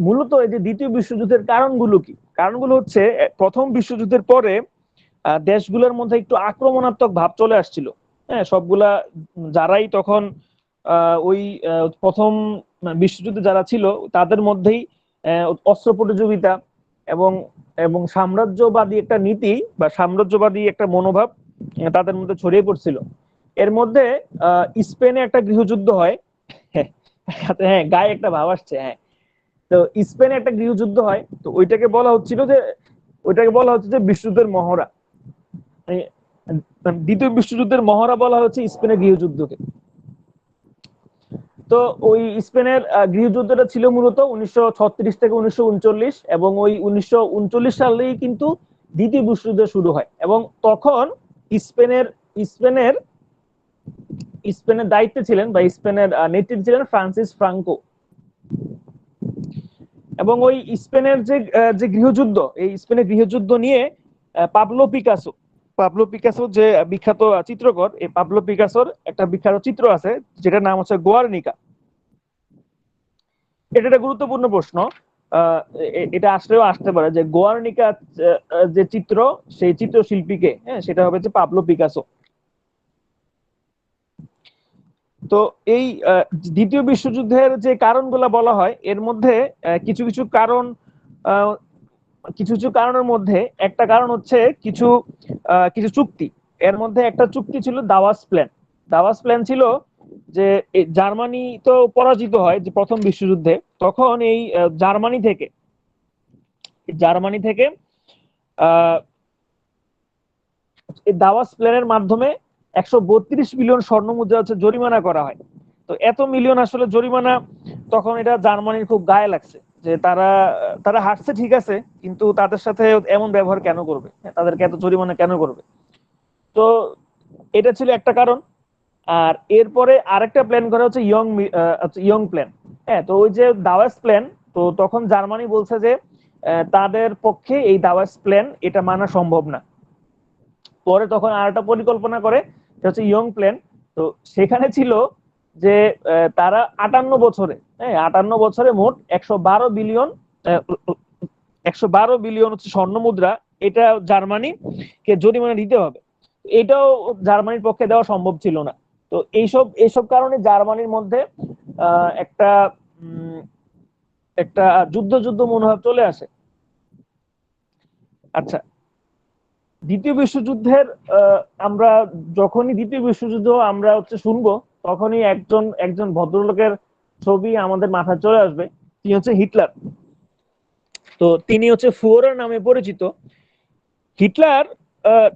মূলত এই যে দ্বিতীয় বিশ্বযুদ্ধের কারণগুলো কি? কারণগুলো হচ্ছে প্রথম বিশ্বযুদ্ধের পরে দেশগুলোর মধ্যে একটু আক্রমণাত্মক ভাব চলে আসছিল। হ্যাঁ, সবগুলা যারাই তখন ওই প্রথম বিশ্বযুদ্ধে যারা ছিল তাদের মধ্যেই অস্ত্র প্রতিযোগিতা এবং এবং সাম্রাজ্যবাদী একটা নীতি বা সাম্রাজ্যবাদী একটা মনোভাব তাদের মধ্যে ছড়িয়ে পড়ছিল। এর মধ্যে স্পেনে একটা গৃহযুদ্ধ হয়। হ্যাঁ, গায়ে একটা ভাব আসছে। হ্যাঁ, তো স্পেনে একটা গৃহযুদ্ধ হয়, তো ওইটাকে বলা হচ্ছে যে বিশ্বযুদ্ধের মহড়া। দ্বিতীয় বিশ্বযুদ্ধের মহড়া বলা হচ্ছে স্পেনের গৃহযুদ্ধকে। তো ওই স্পেনের গৃহযুদ্ধটা ছিল মূলত 1936 থেকে 1939, এবং ওই 1939 সালেই কিন্তু দ্বিতীয় বিশ্বযুদ্ধ শুরু হয়। এবং তখন স্পেনের স্পেনের স্পেনের দায়িত্বে ছিলেন বা স্পেনের নেতৃত্বে ছিলেন ফ্রান্সিস ফ্রাঙ্কো। এবং ওই স্পেনের যে গৃহযুদ্ধ, এই স্পেনের গৃহযুদ্ধ নিয়ে পাবলো পিকাসো যে বিখ্যাত চিত্রকর, এই পাবলো পিকাসোর একটা বিখ্যাত চিত্র আছে যেটার নাম হচ্ছে গোয়ার্নিকা। এটা একটা গুরুত্বপূর্ণ প্রশ্ন, এটা আসলেও আসতে পারে যে গোয়ার্নিকা যে চিত্র, সেই চিত্রশিল্পীকে, হ্যাঁ, সেটা হবে যে পাবলো পিকাসো। তো এই দ্বিতীয় বিশ্বযুদ্ধের যে কারণগুলো বলা হয় এর মধ্যে কিছু কিছু কারণ, কিছু কিছু কারণের মধ্যে একটা কারণ হচ্ছে কিছু কিছু চুক্তি। এর মধ্যে একটা চুক্তি ছিল দাওয়াস প্ল্যান। দাওয়াস প্ল্যান ছিল যে জার্মানি তো পরাজিত হয় যে প্রথম বিশ্বযুদ্ধে, তখন এই জার্মানি থেকে আহ এই দাওয়াস প্ল্যানের মাধ্যমে 132 মিলিয়ন স্বর্ণ মুদ্রা হচ্ছে জরিমানা করা হয়। তো এত মিলিয়ন আসলে জরিমানা, তখন এটা জার্মানির খুব গায়ে লাগছে যে তারা তারা হারছে ঠিক আছে, কিন্তু তাদের সাথে এমন ব্যবহার কেন করবে, তাদেরকে এত জরিমানা কেন করবে। তো এটা ছিল একটা কারণ। আর এরপরে আরেকটা প্ল্যান করা হচ্ছে ইয়ং প্ল্যান। হ্যাঁ, তো ওই যে দাওয়াস প্ল্যান, তো তখন জার্মানি বলছে যে তাদের পক্ষে এই দাওয়াস প্ল্যান এটা মানা সম্ভব না। পরে তখন আর একটা পরিকল্পনা করে, সেটা হচ্ছে ইয়ং প্ল্যান। তো সেখানে ছিল যে তারা 58 বছরে, হ্যাঁ, 58 বছরে মোট 112 বিলিয়ন 112 বিলিয়ন হচ্ছে স্বর্ণ মুদ্রা, এটা জার্মানিকে জরিমানা দিতে হবে। এটাও জার্মানির পক্ষে দেওয়া সম্ভব ছিল না। তো এইসব কারণে জার্মানির মধ্যে একটা একটা যুদ্ধ যুদ্ধ মনোভাব চলে আসে। আচ্ছা, দ্বিতীয় বিশ্বযুদ্ধের আমরা যখনই দ্বিতীয় বিশ্বযুদ্ধ আমরা হচ্ছে শুনবো, তখনই একজন একজন ভদ্রলোকের ছবি আমাদের মাথায় চলে আসবে। তিনি হচ্ছে হিটলার। তো তিনি হচ্ছে ফুয়ারার নামে পরিচিত। হিটলার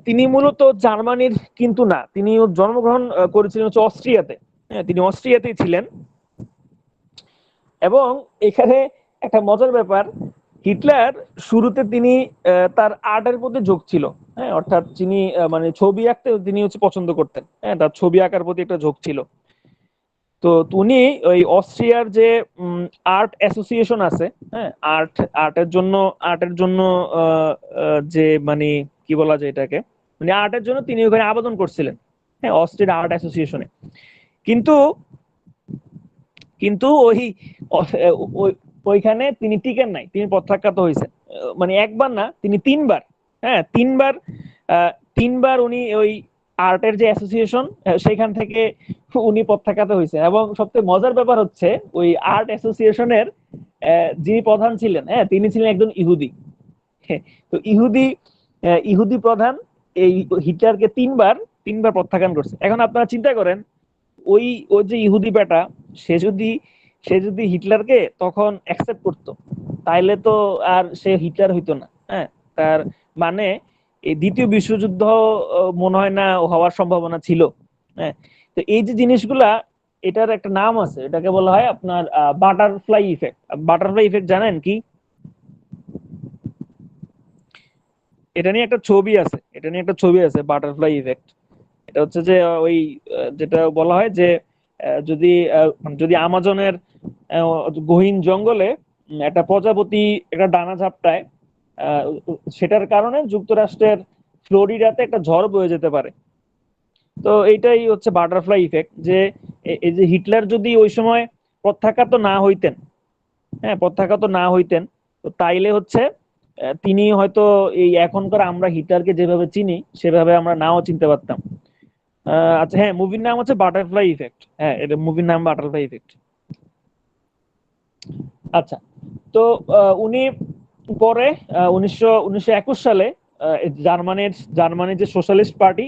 তিনি মূলত জার্মানির কিন্তু না, তিনি জন্মগ্রহণ করেছিলেন হচ্ছে অস্ট্রিয়াতে। হ্যাঁ, তিনি অস্ট্রিয়াতেই ছিলেন। এবং এখানে একটা মজার ব্যাপার, হিটলার শুরুতে তিনি তার আর্টের প্রতি ঝোঁক ছিল। হ্যাঁ, অর্থাৎ তিনি মানে ছবি আঁকতে তিনি হচ্ছে পছন্দ করতেন। হ্যাঁ, তার ছবি আঁকার প্রতি একটা ঝোঁক ছিল। তো উনি ওই অস্ট্রিয়ার যে আর্ট অ্যাসোসিয়েশন আছে, হ্যাঁ, আর্টের জন্য যে মানে কি বলা যায় এটাকে, মানে আর্টের জন্য তিনি ওখানে আবেদন করছিলেন। হ্যাঁ, অস্ট্রিয়ার আর্ট অ্যাসোসিয়েশনে। কিন্তু কিন্তু ওইখানে তিনি টিকেন নাই, তিনি প্রত্যাখ্যাত হয়েছেন। মানে একবার না, তিনি তিনবার। হ্যাঁ, তিনবার উনি ওই আর্টের যে অ্যাসোসিয়েশন সেখান থেকে উনি প্রত্যাখ্যাত হয়েছে। এবং সবচেয়ে মজার ব্যাপার হচ্ছে ওই আর্ট অ্যাসোসিয়েশনের যিনি প্রধান ছিলেন, হ্যাঁ, তিনি ছিলেন একজন ইহুদি। তো ইহুদি প্রধান এই হিটলারকে তিনবার প্রত্যাখ্যান করছে। এখন আপনারা চিন্তা করেন, ওই ওই যে ইহুদি বেটা, সে যদি সে যদি হিটলারকে তখন অ্যাকসেপ্ট করতো, তাইলে তো আর সে হিটলার হইতো না। হ্যাঁ, তার মানে এই দ্বিতীয় বিশ্বযুদ্ধ মনে হয় না হওয়ার সম্ভাবনা ছিল। হ্যাঁ, তো এই যে জিনিসগুলা, এটার একটা নাম আছে, এটাকে বলা হয় আপনার বাটারফ্লাই ইফেক্ট। বাটারফ্লাই ইফেক্ট জানেন কি? এটা নিয়ে একটা ছবি আছে, বাটারফ্লাই ইফেক্ট। এটা হচ্ছে যে ওই যেটা বলা হয় যে যদি যদি আমাজনের গহীন জঙ্গলে একটা প্রজাপতি একটা ডানা ঝাপটায়, আহ, সেটার কারণে যুক্তরাষ্ট্রের ফ্লোরিডাতে একটা ঝড় বয়ে যেতে পারে। তো এইটাই হচ্ছে বাটারফ্লাই ইফেক্ট, যে এই যে হিটলার যদি ওই সময় প্রত্যাখ্যাত না হইতেন, হ্যাঁ প্রত্যাখ্যাত না হইতেন, তো তাইলে হচ্ছে তিনি হয়তো এই এখনকার আমরা হিটলারকে যেভাবে চিনি সেভাবে আমরা নাও চিনতে পারতাম। আচ্ছা, হ্যাঁ, মুভির নাম হচ্ছে বাটারফ্লাই ইফেক্ট। হ্যাঁ, এটা মুভির নাম বাটারফ্লাই ইফেক্ট। আচ্ছা, তো উনি পরে 1921 সালে জার্মানির যে সোশ্যালিস্ট পার্টি,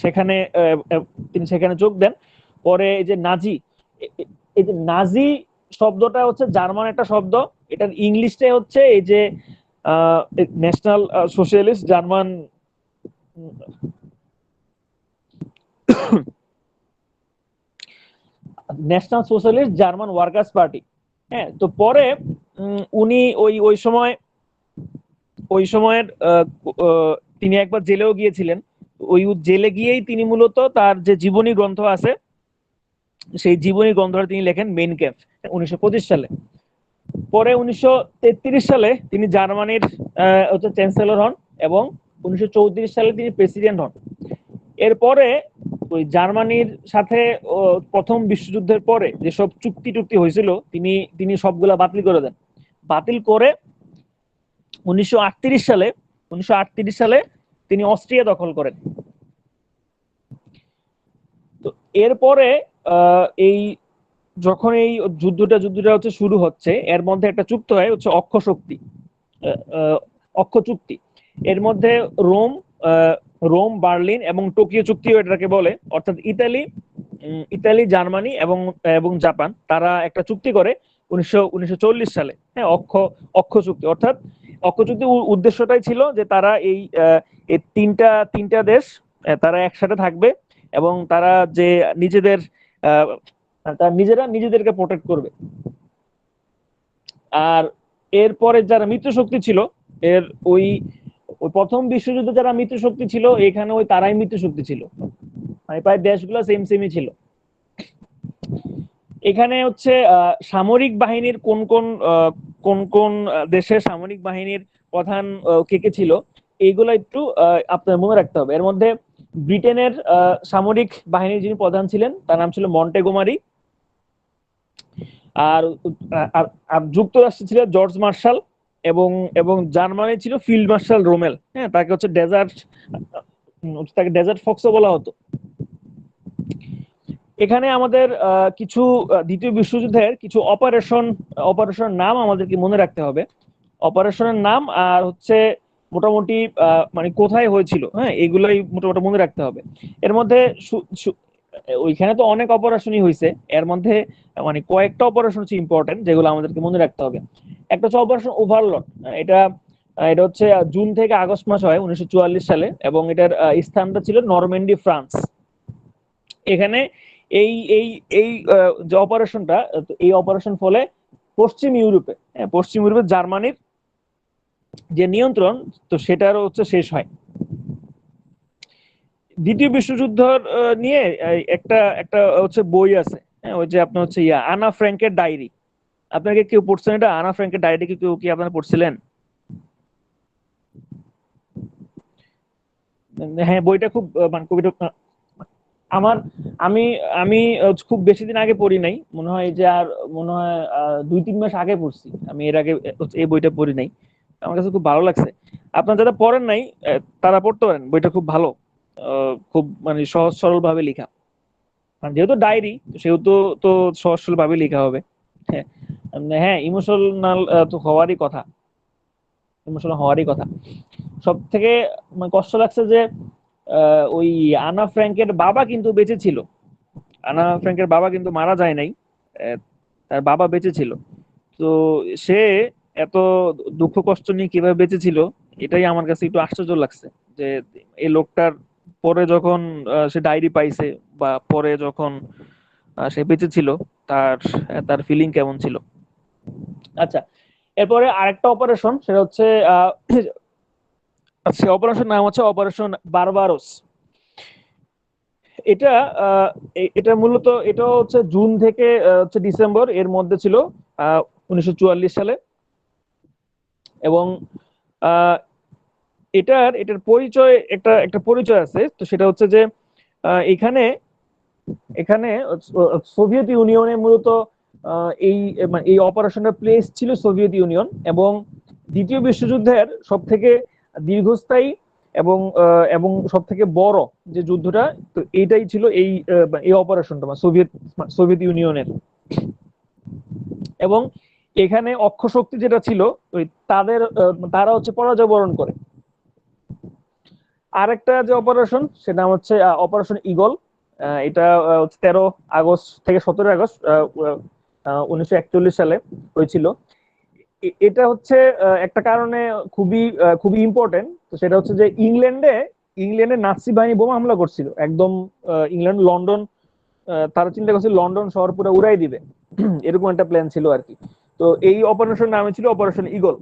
সেখানে তিনি সেখানে যোগ দেন। পরে এই যে নাজি, এই যে নাজি শব্দটা হচ্ছে জার্মান একটা শব্দ, এটার ইংলিশটাই হচ্ছে এই যে national socialist German national socialist German workers party. হ্যাঁ, তো পরে উনি ওই ওই সময় ওই সময়ের তিনি একবার জেলেও গিয়েছিলেন। ওই জেলে গিয়েই তিনি মূলত তার যে জীবনী গ্রন্থ আছে, সেই জীবনী গ্রন্থটা তিনি লেখেন, মেইন ক্যাম্প, 1925 সালে। পরে 1933 সালে তিনি জার্মানির হচ্ছে চ্যান্সেলর হন, এবং 1934 সালে তিনি প্রেসিডেন্ট হন। এরপরে ওই জার্মানির সাথে প্রথম বিশ্বযুদ্ধের পরে যেসব চুক্তি টুক্তি হয়েছিল, তিনি তিনি সবগুলা বাতিল করে দেন। বাতিল করে 1938 সালে তিনি অস্ট্রিয়া দখল করেন। তো এরপরে এই যখন এই যুদ্ধটা হচ্ছে শুরু হচ্ছে, এর মধ্যে একটা চুক্তি হয় হচ্ছে অক্ষ শক্তি, অক্ষ চুক্তি। এর মধ্যে রোম, রোম, বার্লিন এবং টোকিও চুক্তি এটাকে বলে, অর্থাৎ ইতালি, জার্মানি এবং এবং জাপান, তারা একটা চুক্তি করে 1940 সালে। হ্যাঁ, অক্ষ চুক্তি, অর্থাৎ অক্ষ চুক্তির উদ্দেশ্যটাই ছিল যে তারা এই তিনটা তিনটা দেশ তারা একসাথে থাকবে, এবং তারা যে নিজেদের তারা নিজেরা নিজেদেরকে প্রোটেক্ট করবে। আর এরপরে যারা মিত্র শক্তি ছিল, এর ওই ওই প্রথম বিশ্বযুদ্ধে যারা মিত্র শক্তি ছিল, এখানে ওই তারাই মিত্র শক্তি ছিল, মানে প্রায় দেশগুলো সেম সেমই ছিল। এখানে হচ্ছে সামরিক বাহিনীর কোন কোন দেশের সামরিক বাহিনীর প্রধান কে কে ছিল, এইগুলো একটু আপনার মনে রাখতে হবে। এর মধ্যে ব্রিটেনের সামরিক বাহিনীর যিনি প্রধান ছিলেন তার নাম ছিল মন্টেগোমারি। আর যুক্তরাষ্ট্রে ছিল জর্জ মার্শাল, এবং এবং জার্মানি ছিল ফিল্ড মার্শাল রোমেল। হ্যাঁ, তাকে হচ্ছে ডেজার্ট ফক্সও বলা হতো। এখানে আমাদের কিছু দ্বিতীয় বিশ্বযুদ্ধের কিছু অপারেশনের নাম আমাদেরকে মনে রাখতে হবে। অপারেশনের নাম আর হচ্ছে মোটামুটি মানে কোথায় হয়েছিল, হ্যাঁ, এগুলোই মোটামুটি মনে রাখতে হবে। এর মধ্যে ওইখানে তো অনেক অপারেশনই হয়েছে, এর মধ্যে মানে কয়েকটা অপারেশন হচ্ছে ইম্পর্টেন্ট, যেগুলো আমাদেরকে মনে রাখতে হবে। একটা হচ্ছে অপারেশন ওভারলর্ড। এটা এটা হচ্ছে জুন থেকে আগস্ট মাস হয় 1944 সালে, এবং এটার স্থানটা ছিল নরম্যান্ডি, ফ্রান্স। এখানে এই এই এই যে অপারেশনটা, এই অপারেশন ফলে পশ্চিম ইউরোপে জার্মানির যে নিয়ন্ত্রণ, তো সেটারও হচ্ছে শেষ হয়। দ্বিতীয় বিশ্বযুদ্ধ নিয়ে একটা একটা হচ্ছে বই আছে, হ্যাঁ, ওই যে আপনার হচ্ছে আনা ফ্র্যাঙ্কের ডায়েরি। আপনাকে কেউ পড়ছেন এটা? আনা ফ্র্যাঙ্কের ডায়েরি কেউ কি আপনারা পড়ছিলেন? হ্যাঁ, বইটা খুব মানে কবিতা আমার, আমি আমি খুব বেশি দিন আগে পড়ি নাই, মনে হয় যে আর মনে হয় 2-3 মাস আগে পড়ছি আমি। এর আগে এই বইটা পড়ি নাই। আমার কাছে খুব ভালো লাগছে। আপনারা যারা পড়েন নাই তারা পড়তে পারেন, বইটা খুব ভালো। খুব মানে সহজ সরল ভাবে লেখা, আর যেহেতু ডায়েরি সেহেতু তো সহজ সরল ভাবে লেখা হবে। হ্যাঁ, হ্যাঁ, ইমোশনাল তো হওয়ারই কথা, ইমোশনাল হওয়ারই কথা। সব থেকে মানে কষ্ট লাগছে যে ওই আনা ফ্র্যাঙ্কের বাবা কিন্তু বেঁচে ছিল। আনা ফ্র্যাঙ্কের বাবা কিন্তু মারা যায় নাই। তার বাবা বেঁচে ছিল। তো সে এত দুঃখ কষ্ট নিয়ে কিভাবে বেঁচে ছিল, এটাই আমার কাছে একটু আশ্চর্য লাগছে। যে এই লোকটার পরে যখন সে ডায়েরি পাইছে, বা পরে যখন সে বেঁচে ছিল, তার তার ফিলিং কেমন ছিল। আচ্ছা, এরপরে আরেকটা অপারেশন, সেটা হচ্ছে সে অপারেশন নাম হচ্ছে অপারেশন বারবারোস। এটা এটা মূলত এটা হচ্ছে জুন থেকে হচ্ছে ডিসেম্বর এর মধ্যে ছিল, 1944 সালে। এবং আহ, এটার এটার পরিচয়, একটা একটা পরিচয় আছে। তো সেটা হচ্ছে যে এখানে এখানে সোভিয়েত ইউনিয়নে মূলত এই মানে এই অপারেশনের প্লেস ছিল সোভিয়েত ইউনিয়ন। এবং দ্বিতীয় বিশ্বযুদ্ধের সব থেকে দীর্ঘস্থায়ী এবং এবং সব থেকে বড় যে যুদ্ধটা, তো এইটাই ছিল এই অপারেশনটা, সোভিয়েত সোভিয়েত ইউনিয়নের। এবং এখানে অক্ষ শক্তি যেটা ছিল, ওই তাদের তারা হচ্ছে পরাজয় বরণ করে। আরেকটা যে অপারেশন, সেটা হচ্ছে অপারেশন ইগল। এটা 13 আগস্ট থেকে 17 আগস্ট 1941 সালে হয়েছিল। এটা হচ্ছে একটা কারণে খুবই খুবই ইম্পর্টেন্ট। তো সেটা হচ্ছে যে ইংল্যান্ডে নাৎসি বাহিনী বোমা হামলা করছিল একদম। ইংল্যান্ড, লন্ডন, তারা চিন্তা করছিল লন্ডন শহর পুরো উড়াই দিবে। এরকম একটা প্ল্যান ছিল আর কি। তো এই অপারেশন নামে ছিল অপারেশন ইগল।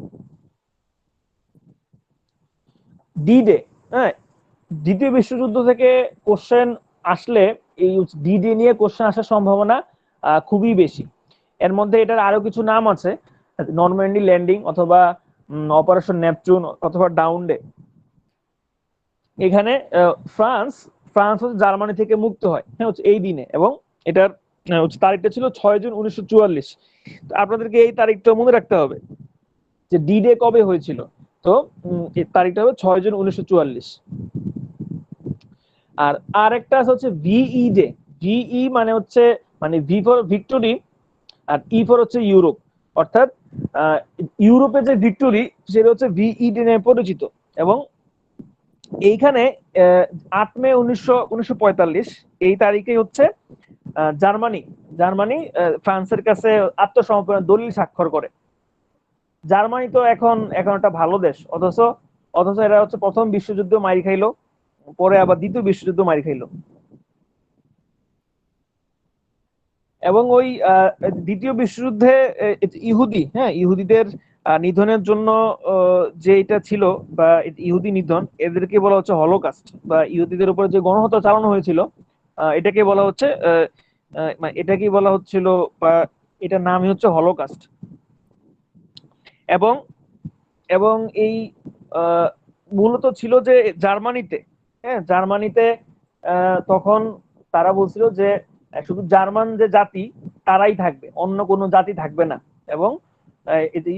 ডি ডে, হ্যাঁ, দ্বিতীয় বিশ্বযুদ্ধ থেকে কোশ্চেন আসলে এই ডি ডে নিয়ে কোশ্চেন আসার সম্ভাবনা খুবই বেশি। এর মধ্যে এটার আরো কিছু নাম আছে: নরম্যান্ডি ল্যান্ডিং, অথবা অপারেশন নেপচুন, অথবা ডাউন ডে। এখানে ফ্রান্স ফ্রান্স হচ্ছে জার্মানি থেকে মুক্ত হয়, হ্যাঁ, হচ্ছে এই দিনে। এবং এটার তারিখটা ছিল 6 জুন 1944। আপনাদেরকে এই তারিখটা মনে রাখতে হবে যে ডি ডে কবে হয়েছিল। তো এই তারিখটা হবে 6 জুন 1944। আর আরেকটা হচ্ছে ভিই ডে। ভিই মানে হচ্ছে, মানে ভি ফর ভিক্টোরি, আর ই ফর হচ্ছে ইউরোপ। অর্থাৎ ইউরোপে যে ভিক্টোরি, সেটা হচ্ছে ভিই ডে নামে পরিচিত। এবং এইখানে 8 মে 1945 এই তারিখে হচ্ছে জার্মানি জার্মানি ফ্রান্সের কাছে আত্মসমর্পণের দলিল স্বাক্ষর করে। জার্মানি তো এখন এখন একটা ভালো দেশ, অথচ অথচ এরা হচ্ছে প্রথম বিশ্বযুদ্ধ মারি খাইলো, পরে আবার দ্বিতীয় বিশ্বযুদ্ধ মারি খাইলো। এবং ওই দ্বিতীয় বিশ্বযুদ্ধে ইহুদিদের নিধনের জন্য যে এটা ছিল, বা ইহুদি নিধন, এদেরকে বলা হচ্ছে হলোকাস্ট, বা ইহুদিদের উপর যে গণহত্যা চালানো হয়েছিল, এটাকে বলা হচ্ছে মানে এটাকে বলা হচ্ছিল, বা এটার নামই হচ্ছে হলোকাস্ট। এবং এবং এই মূলত ছিল যে জার্মানিতে, হ্যাঁ, জার্মানিতে তখন তারা বলছিল যে শুধু জার্মান যে জাতি, তারাই থাকবে, অন্য কোনো জাতি থাকবে না। এবং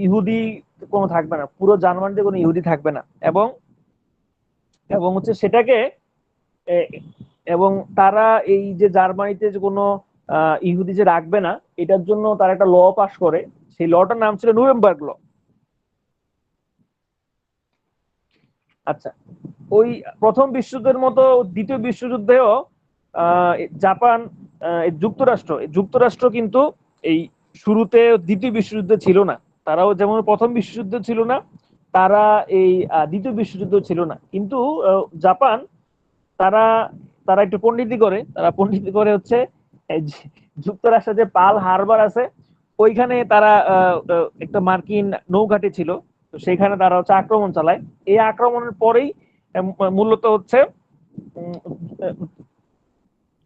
ইহুদি কোনো থাকবে না, পুরো জার্মানিতে কোনো ইহুদি থাকবে না। এবং এবং হচ্ছে সেটাকে এবং তারা এই যে জার্মানিতে যে কোনো ইহুদি যে রাখবে না, এটার জন্য তারা একটা ল পাস করে। সেই লটার নাম ছিল নুরেমবার্গ ল। আচ্ছা, ওই প্রথম বিশ্বযুদ্ধের মতো দ্বিতীয় বিশ্বযুদ্ধেও আহ, জাপান যুক্তরাষ্ট্র কিন্তু এই শুরুতে দ্বিতীয় বিশ্বযুদ্ধে ছিল না। তারাও যেমন প্রথম বিশ্বযুদ্ধ ছিল না, তারা এই দ্বিতীয় বিশ্বযুদ্ধ ছিল না। কিন্তু জাপান, তারা তারা একটু পণ্ডিতি করে হচ্ছে এই যুক্তরাষ্ট্রে যে পার্ল হারবার আছে, ওইখানে তারা একটা মার্কিন নৌঘাঁটি ছিল। তো সেখানে তারা হচ্ছে আক্রমণ চালায়। এই আক্রমণের পরেই মূলত হচ্ছে উম,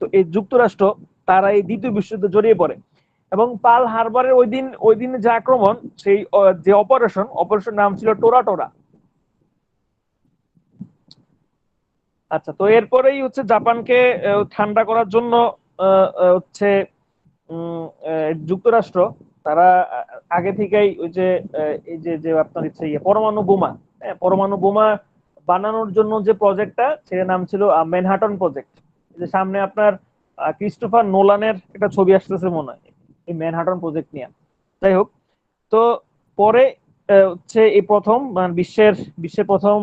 তো এই যুক্তরাষ্ট্র, তারা এই দ্বিতীয় বিশ্বযুদ্ধে জড়িয়ে পড়ে। এবং পার্ল হারবারের ওই দিন যে আক্রমণ, সেই যে অপারেশন নাম ছিল টোরা টোরা। আচ্ছা, তো এরপরেই হচ্ছে জাপানকে ঠান্ডা করার জন্য হচ্ছে যুক্তরাষ্ট্র, তারা আগে থেকেই ওই যে এই যে যে আপনার হচ্ছে পরমাণু বোমা, হ্যাঁ, পরমাণু বোমা বানানোর জন্য যে প্রজেক্টটা, সেটার নাম ছিল ম্যানহাটন প্রজেক্ট। যে সামনে আপনার ক্রিস্টোফার নোলানের একটা ছবি আসতেছে মনে হয় এই ম্যানহাটন প্রজেক্ট নিয়ে। যাই হোক, তো পরে হচ্ছে এই প্রথম বিশ্বের প্রথম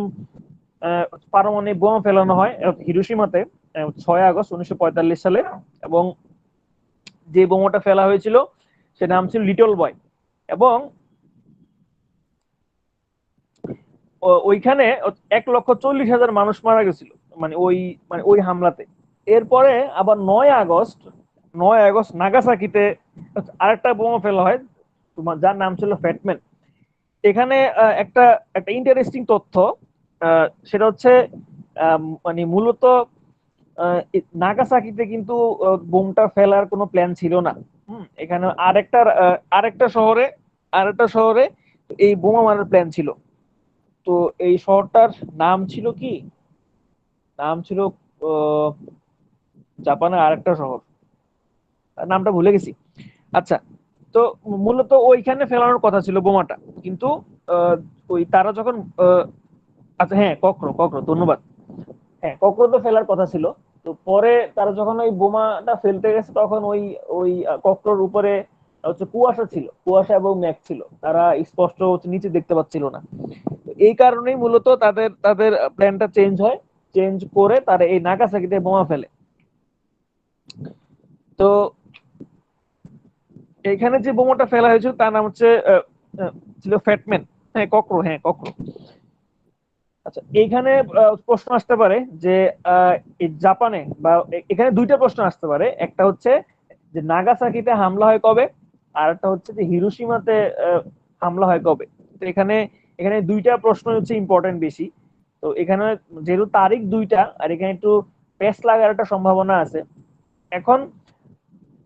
পারমাণবিক বোমা ফেলানো হয় হিরোশিমাতে 6 আগস্ট 1945 সালে। এবং যে বোমাটা ফেলা হয়েছিল, সে নাম ছিল লিটল বয়। এবং ওইখানে 1,40,000 মানুষ মারা গেছিল, ওই হামলাতে। এরপরে আবার 9 আগস্ট নাগাসাকিতে আরেকটা বোমা ফেলা হয়, তোমার যার নাম ছিল ফ্যাটম্যান। এখানে একটা একটা ইন্টারেস্টিং তথ্য, সেটা হচ্ছে মূলত নাগাসাকিতে কিন্তু বোমটা ফেলার কোনো প্ল্যান ছিল না। এখানে আরেকটা শহরে এই বোমা মারার প্ল্যান ছিল। তো এই শহরটার নাম ছিল কি, নাম ছিল জাপানের আরেকটা শহর, নামটা ভুলে গেছি। আচ্ছা, তো মূলত ওইখানে ফেলানোর কথা ছিল বোমাটা, কিন্তু ওই তারা যখন আচ্ছা হ্যাঁ, কক্র ধন্যবাদ। হ্যাঁ, কক্র তো ফেলার কথা ছিল। তো পরে তারা যখন ওই বোমাটা ফেলতে গেছে, তখন ওই ওই কক্রর উপরে হচ্ছে কুয়াশা ছিল, কুয়াশা এবং মেঘ ছিল, তারা স্পষ্ট হচ্ছে নিচে দেখতে পাচ্ছিল না। এই কারণেই মূলত তাদের তাদের প্ল্যানটা চেঞ্জ করে তারা এই নাগাসাকিতে বোমা ফেলে। তো এখানে যে বোমাটা ফেলা হয়েছিল তার নাম হচ্ছে ছিল ফ্যাটম্যান। হ্যাঁ কক্র। আচ্ছা, এইখানে প্রশ্ন আসতে পারে যে এই জাপানে বা এখানে দুইটা প্রশ্ন আসতে পারে। একটা হচ্ছে যে নাগাসাকিতে হামলা হয় কবে, আর একটা হচ্ছে যে হিরোশিমাতে হামলা হয় কবে। তো এখানে এখানে দুইটা প্রশ্ন হচ্ছে ইম্পর্টেন্ট বেশি। তো এখানে যেহেতু তারিখ দুইটা, আর এখানে একটু পেস লাগার একটা সম্ভাবনা আছে। এখন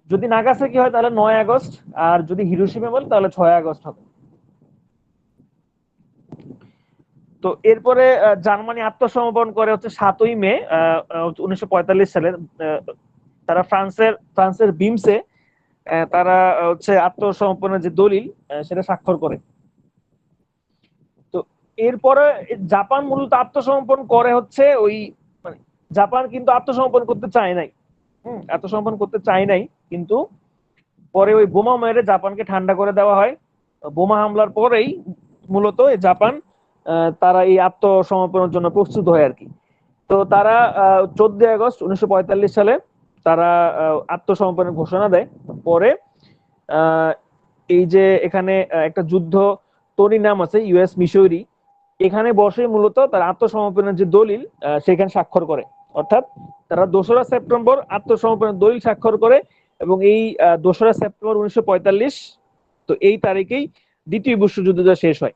যদি নাগাসাকি হয় তাহলে 9 আগস্ট, আর যদি হিরোশিমা বলে তাহলে 6 আগস্ট হবে। তো এরপরে জার্মানি আত্মসমর্পণ করে হচ্ছে 7ই মে 1945 সালে। তারা ফ্রান্সের বিমসে তারা হচ্ছে আত্মসমর্পণের যে দলিল সেটা স্বাক্ষর করে। তো এরপরে জাপান মূলত আত্মসমর্পণ করে হচ্ছে ওই মানে জাপান কিন্তু আত্মসমর্পণ করতে চায় নাই। আত্মসমর্পণ করতে চায় নাই, কিন্তু পরে ওই বোমা মেরে জাপানকে ঠান্ডা করে দেওয়া হয়। বোমা হামলার পরেই মূলত জাপান তারা এই আত্মসমর্পণের জন্য প্রস্তুত হয় আর কি। তো তারা 14 আগস্ট 1945 সালে তারা আত্মসমর্পণের ঘোষণা দেয়। পরে এই যে এখানে একটা যুদ্ধ তরি নাম আছে ইউএস মিসৌরি, এখানে বসে মূলত তার আত্মসমর্পণের যে দলিল সেখানে স্বাক্ষর করে। অর্থাৎ তারা 2রা সেপ্টেম্বর আত্মসমর্পণের দলিল স্বাক্ষর করে, এবং এই 2রা সেপ্টেম্বর 1945, তো এই তারিখেই দ্বিতীয় বিশ্বযুদ্ধটা শেষ হয়।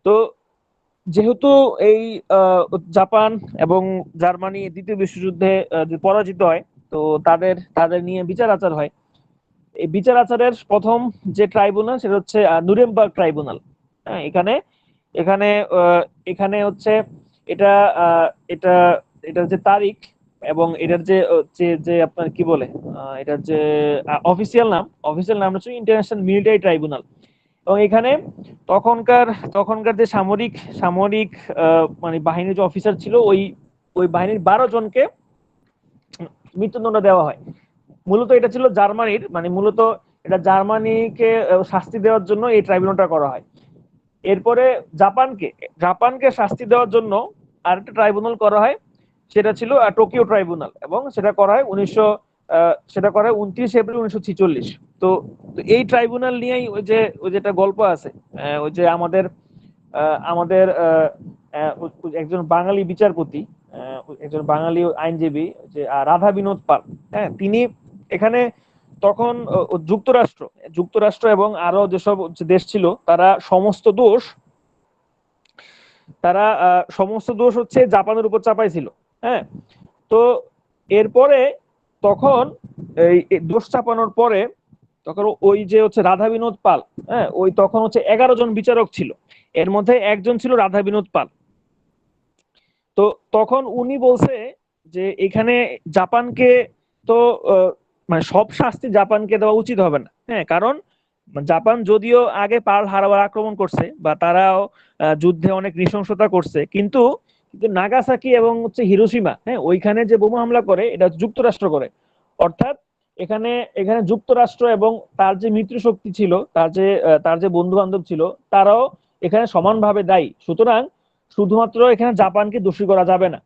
তো যেহেতু এই জাপান এবং জার্মানি দ্বিতীয় বিশ্বযুদ্ধে পরাজিত হয়, তো তাদের তাদের নিয়ে বিচার আচার হয়। এই বিচার আচারের প্রথম যে ট্রাইব্যুনাল সেটা হচ্ছে নুরেমবার্গ ট্রাইব্যুনাল। হ্যাঁ, এখানে এখানে এখানে হচ্ছে এটা এটা এটার যে তারিখ এবং এটার যে আপনার কি বলে, এটার যে অফিসিয়াল নাম হচ্ছে ইন্টারন্যাশনাল মিলিটারি ট্রাইব্যুনাল। এবং এখানে তখনকার তখনকার যে সামরিক সামরিক বাহিনীর যে অফিসার ছিল, ওই ওই বাহিনীর 12 জনকে মৃত্যুদণ্ড দেওয়া হয়। মূলত এটা ছিল জার্মানির মূলত এটা জার্মানিকে শাস্তি দেওয়ার জন্য এই ট্রাইব্যুনালটা করা হয়। এরপরে জাপানকে জাপানকে শাস্তি দেওয়ার জন্য আরেকটা ট্রাইব্যুনাল করা হয়, সেটা ছিল টোকিও ট্রাইব্যুনাল, এবং সেটা করা হয় 29 এপ্রিল 1946। তো এই ট্রাইব্যুনাল নিয়েই ওই যেটা গল্প আছে, ওই যে আমাদের আমাদের একজন বাঙালি বিচারপতি, একজন বাঙালি আইনজীবী, যে রাধা বিনোদ পাল। হ্যাঁ, তিনি এখানে তখন যুক্তরাষ্ট্র যুক্তরাষ্ট্র এবং আরো যেসব দেশ ছিল, তারা সমস্ত দোষ হচ্ছে জাপানের উপর চাপাইছিল। হ্যাঁ, তো এরপরে তখন এই দোষ চাপানোর পরে তখন ওই যে হচ্ছে রাধা বিনোদ পাল, হ্যাঁ, ওই তখন হচ্ছে 11 জন বিচারক ছিল, এর মধ্যে একজন ছিল রাধা বিনোদ পাল। তো তখন উনি বলছে যে এখানে জাপানকে তো সব শাস্তি জাপানকে দেওয়া উচিত হবে না। হ্যাঁ, কারণ জাপান যদিও আগে পার্ল হারবার আক্রমণ করছে বা তারাও যুদ্ধে অনেক নৃশংসতা করছে, কিন্তু নাগাসাকি এবং হচ্ছে হিরোশিমা, হ্যাঁ, ওইখানে যে বোমা হামলা করে এটা যুক্তরাষ্ট্র করে। অর্থাৎ এখানে এখানে যুক্তরাষ্ট্র এবং তার যে মিত্র শক্তি ছিল, তার যে বন্ধু বান্ধব ছিল, তারাও এখানে সমানভাবে দায়ী। সুতরাং শুধুমাত্র এখানে জাপানকে দোষী করা যাবে না।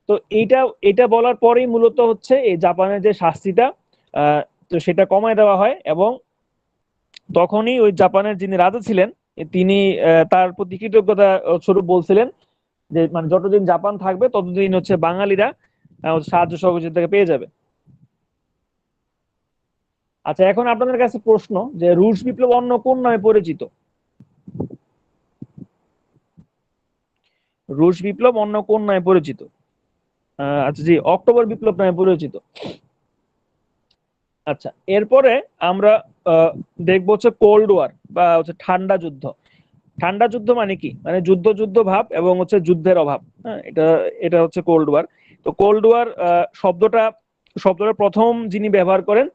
তো এটা এটা বলার পরেই মূলত হচ্ছে এই জাপানের যে শাস্তিটা তো সেটা কমায় দেওয়া হয় এবং তখনই ওই জাপানের যিনি রাজা ছিলেন তিনি তার প্রতি কৃতজ্ঞতা স্বরূপ বলছিলেন যে মানে যতদিন জাপান থাকবে ততদিন হচ্ছে বাঙালিরা সাহায্য সহযোগিতা পেয়ে যাবে। আচ্ছা, এখন আপনাদের কাছে প্রশ্ন যে রুশ বিপ্লব অন্য কোন নামে পরিচিত? রুশ বিপ্লব অন্য কোন নামে পরিচিত? আচ্ছা জি, অক্টোবর বিপ্লব নামে পরিচিত। আচ্ছা, এরপরে আমরা দেখবো হচ্ছে কোল্ড ওয়ার বা হচ্ছে ঠান্ডা যুদ্ধ। ঠান্ডা যুদ্ধ মানে কি? মানে যুদ্ধ যুদ্ধ ভাব এবং হচ্ছে যুদ্ধের অভাব। হ্যাঁ, এটা এটা হচ্ছে কোল্ড ওয়ার। তো কোল্ড ওয়ার শব্দটা শব্দটা প্রথম যিনি ব্যবহার করেন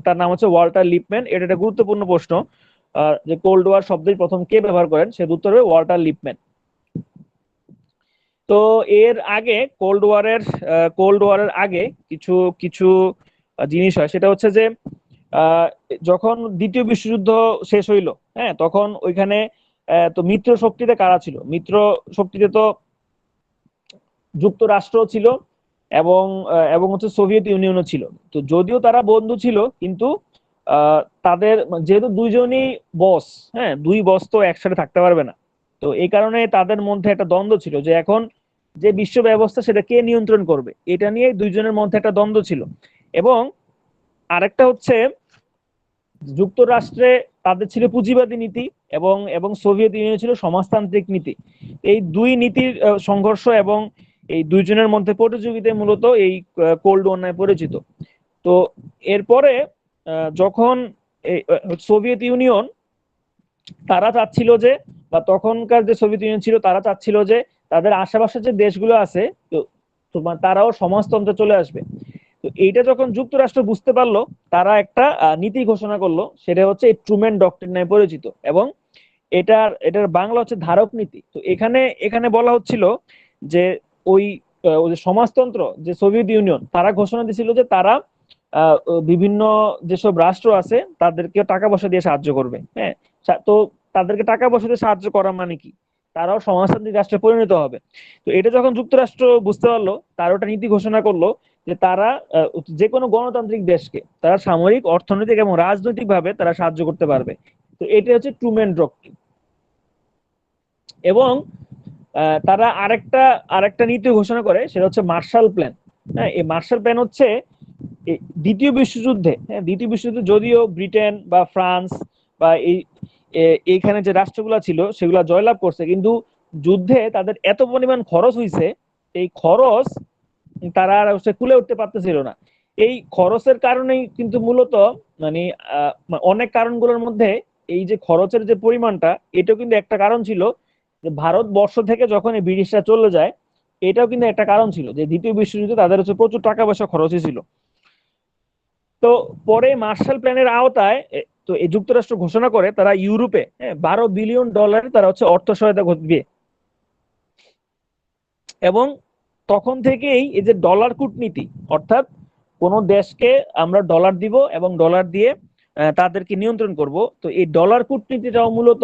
তার নাম হচ্ছে ওয়াল্টার লিপম্যান। এটা একটা গুরুত্বপূর্ণ প্রশ্ন যে কোল্ড ওয়ার শব্দই প্রথম কে ব্যবহার করেন, সে উত্তর হবে ওয়াল্টার লিপম্যান। তো এর আগে কোল্ড ওয়ারের আগে কিছু কিছু জিনিস হয়, সেটা হচ্ছে যে যখন দ্বিতীয় বিশ্বযুদ্ধ শেষ হইলো, হ্যাঁ, তখন ওইখানে তো মিত্র শক্তিতে কারা ছিল? মিত্র শক্তিতে তো যুক্তরাষ্ট্র ছিল এবং এবং হচ্ছে সোভিয়েত ইউনিয়নও ছিল। তো যদিও তারা বন্ধু ছিল কিন্তু তাদের যেহেতু দুইজনই বস, হ্যাঁ, দুই বস তো একসাথে থাকতে পারবে না। তো এই কারণে তাদের মধ্যে একটা দ্বন্দ্ব ছিল যে এখন যে বিশ্ব ব্যবস্থা সেটা কে নিয়ন্ত্রণ করবে, এটা নিয়ে দুইজনের মধ্যে একটা দ্বন্দ্ব ছিল। এবং আরেকটা হচ্ছে যুক্তরাষ্ট্রে তাদের ছিল পুঁজিবাদী নীতি এবং এবং সোভিয়েত ইউনিয়ন ছিল সমাজতান্ত্রিক নীতি। এই দুই নীতির সংঘর্ষ এবং এই দুইজনের মধ্যে প্রতিযোগিতায় মূলত এই কোল্ড ওয়ার নামে পরিচিত। তো এরপরে যখন সোভিয়েত ইউনিয়ন তারা চাচ্ছিল যে বা তখনকার যে সোভিয়েত ইউনিয়ন ছিল তারা চাচ্ছিল যে তাদের আশেপাশে যে দেশগুলো আছে তো তোমার তারাও সমাজতন্ত্রে চলে আসবে। তো এইটা যখন যুক্তরাষ্ট্র বুঝতে পারলো, তারা একটা নীতি ঘোষণা করলো, সেটা হচ্ছে এই ট্রুম্যান ডক্ট্রিন নামে পরিচিত। এবং এটার বাংলা হচ্ছে ধারক নীতি। তো এখানে এখানে বলা হচ্ছিল যে ওই ওই যে সমাজতন্ত্র যে সোভিয়েত ইউনিয়ন তারা ঘোষণা দিয়েছিল যে তারা বিভিন্ন যেসব রাষ্ট্র আছে তাদেরকে টাকা পয়সা দিয়ে সাহায্য করবে। হ্যাঁ, তো তাদেরকে টাকা পয়সা দিয়ে সাহায্য করা মানে কি? তারাও সমাজতান্ত্রিক রাষ্ট্রে পরিণত হবে। তো এটা যখন যুক্তরাষ্ট্র বুঝতে পারলো, তারা ওটা নীতি ঘোষণা করলো যে তারা যে কোনো গণতান্ত্রিক দেশকে তারা সামরিক, অর্থনৈতিক এবং রাজনৈতিক ভাবে তারা সাহায্য করতে পারবে। তো এটা হচ্ছে ট্রুম্যান ডক্ট্রিন। এবং তারা আরেকটা আরেকটা নীতি ঘোষণা করে, সেটা হচ্ছে মার্শাল প্ল্যান। হ্যাঁ, এই মার্শাল প্ল্যান হচ্ছে দ্বিতীয় বিশ্বযুদ্ধে, হ্যাঁ, দ্বিতীয় বিশ্বযুদ্ধে যদিও ব্রিটেন বা ফ্রান্স বা এইখানে যে রাষ্ট্রগুলো ছিল সেগুলো জয়লাভ করছে, কিন্তু যুদ্ধে তাদের এত পরিমাণ খরচ হয়েছে, এই খরচ তারা আর কুলে উঠতে পারতেছিল না। এই খরচের কারণেই কিন্তু মূলত মানে অনেক কারণগুলোর মধ্যে এই যে খরচের যে পরিমাণটা, এটাও কিন্তু একটা কারণ ছিল যে ভারতবর্ষ থেকে যখন এই ব্রিটিশরা চলে যায়, এটাও কিন্তু একটা কারণ ছিল যে দ্বিতীয় বিশ্বযুদ্ধে তাদের হচ্ছে প্রচুর টাকা পয়সা খরচ হয়েছিল। তো পরে মার্শাল প্ল্যানের আওতায় তো এই যুক্তরাষ্ট্র ঘোষণা করে তারা ইউরোপে 12 বিলিয়ন ডলার তারা হচ্ছে অর্থ সহায়তা করবে। এবং তখন থেকেই এই যে ডলার কূটনীতি, অর্থাৎ কোন দেশকে আমরা ডলার দিব এবং ডলার দিয়ে তাদেরকে নিয়ন্ত্রণ করব, তো এই ডলার কূটনীতিটাও মূলত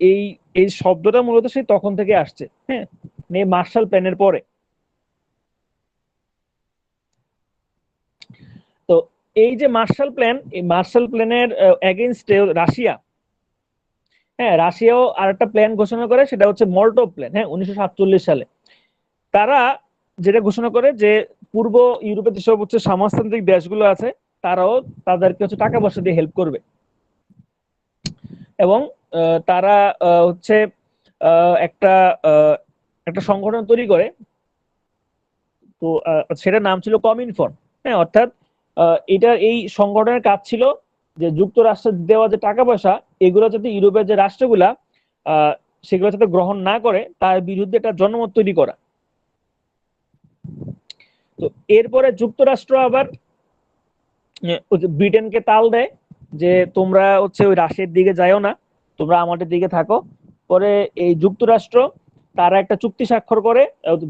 এই এই শব্দটা মূলত সেই তখন থেকে আসছে। হ্যাঁ, এই মার্শাল প্ল্যানের পরে। তো এই যে মার্শাল প্ল্যান, এই মার্শাল প্ল্যানের এগেইনস্টে রাশিয়া, হ্যাঁ, রাশিয়াও আর একটা প্ল্যান ঘোষণা করে, সেটা হচ্ছে মল্টোভ প্ল্যান। হ্যাঁ, 1947 সালে তারা যেটা ঘোষণা করে যে পূর্ব ইউরোপের যেসব হচ্ছে সমাজতান্ত্রিক দেশগুলো আছে তারাও তাদেরকে হচ্ছে টাকা পয়সা দিয়ে হেল্প করবে। এবং তারা হচ্ছে একটা একটা সংগঠন তৈরি করে। তো সেটার নাম ছিল কমিনফন। হ্যাঁ, অর্থাৎ এটা এই সংগঠনের কাজ ছিল যে যুক্তরাষ্ট্রের দেওয়া যে টাকা পয়সা এগুলো যাতে ইউরোপের যে রাষ্ট্রগুলা সেগুলো যাতে গ্রহণ না করে তার বিরুদ্ধে একটা জনমত তৈরি করা। তো এরপরে যুক্তরাষ্ট্র আবার ব্রিটেনকে তাল দেয় যে তোমরা হচ্ছে ওই রাশিয়ার দিকে যাইও না, তোমরা আমাদের দিকে থাকো। পরে এই যুক্তরাষ্ট্র তারা একটা চুক্তি স্বাক্ষর করে,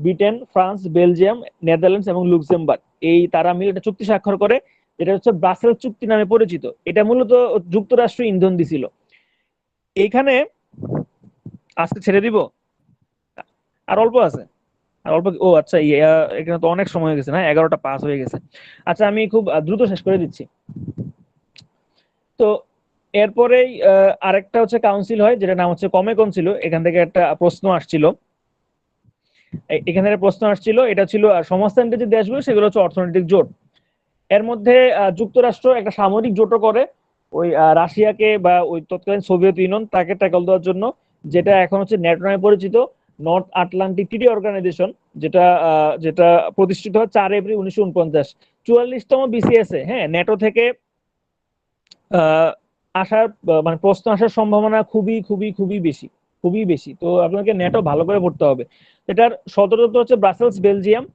ব্রিটেন, ফ্রান্স, বেলজিয়াম, নেদারল্যান্ডস এবং লুক্সেমবার্গ, এই তারা মিলে একটা চুক্তি স্বাক্ষর করে, যেটা হচ্ছে ব্রাসেলস চুক্তি নামে পরিচিত। এটা মূলত যুক্তরাষ্ট্র ইন্ধন দিছিল। এইখানে আজকে ছেড়ে দিব, আর অল্প আছে। আর অল্প, ও আচ্ছা, এখানে তো অনেক সময় হয়ে গেছে না, 11টা পাস হয়ে গেছে। আচ্ছা আমি খুব দ্রুত শেষ করে দিচ্ছি। তো এরপরেই আরেকটা হচ্ছে কাউন্সিল হয়, যেটা নাম হচ্ছে কমেকন ছিল। এখান থেকে একটা প্রশ্ন আসছিল, এখানে একটা প্রশ্ন আসছিল, এটা ছিল সমাজতান্ত্রিক যে দেশগুলো সেগুলো হচ্ছে অর্থনৈতিক জোট। এর মধ্যে যুক্তরাষ্ট্র একটা সামরিক জোটও করে ওই রাশিয়াকে বা ওই তৎকালীন সোভিয়েত ইউনিয়ন তাকে ট্যাকল দেওয়ার জন্য, যেটা এখন হচ্ছে ন্যাটো নামে পরিচিত, নর্থ আটলান্টিক ট্রিটি অর্গানাইজেশন, যেটা যেটা প্রতিষ্ঠিত হয় 4 এপ্রিল 1949। 44তম বিসিএস এ, হ্যাঁ, ন্যাটো থেকে আহ, আসার মানে প্রশ্ন আসার সম্ভাবনা খুবই খুবই খুবই বেশি, খুবই বেশি। তো আপনাকে ন্যাটো ভালো করে পড়তে হবে। এটার সদর দপ্তর হচ্ছে ব্রাসেলস, বেলজিয়াম।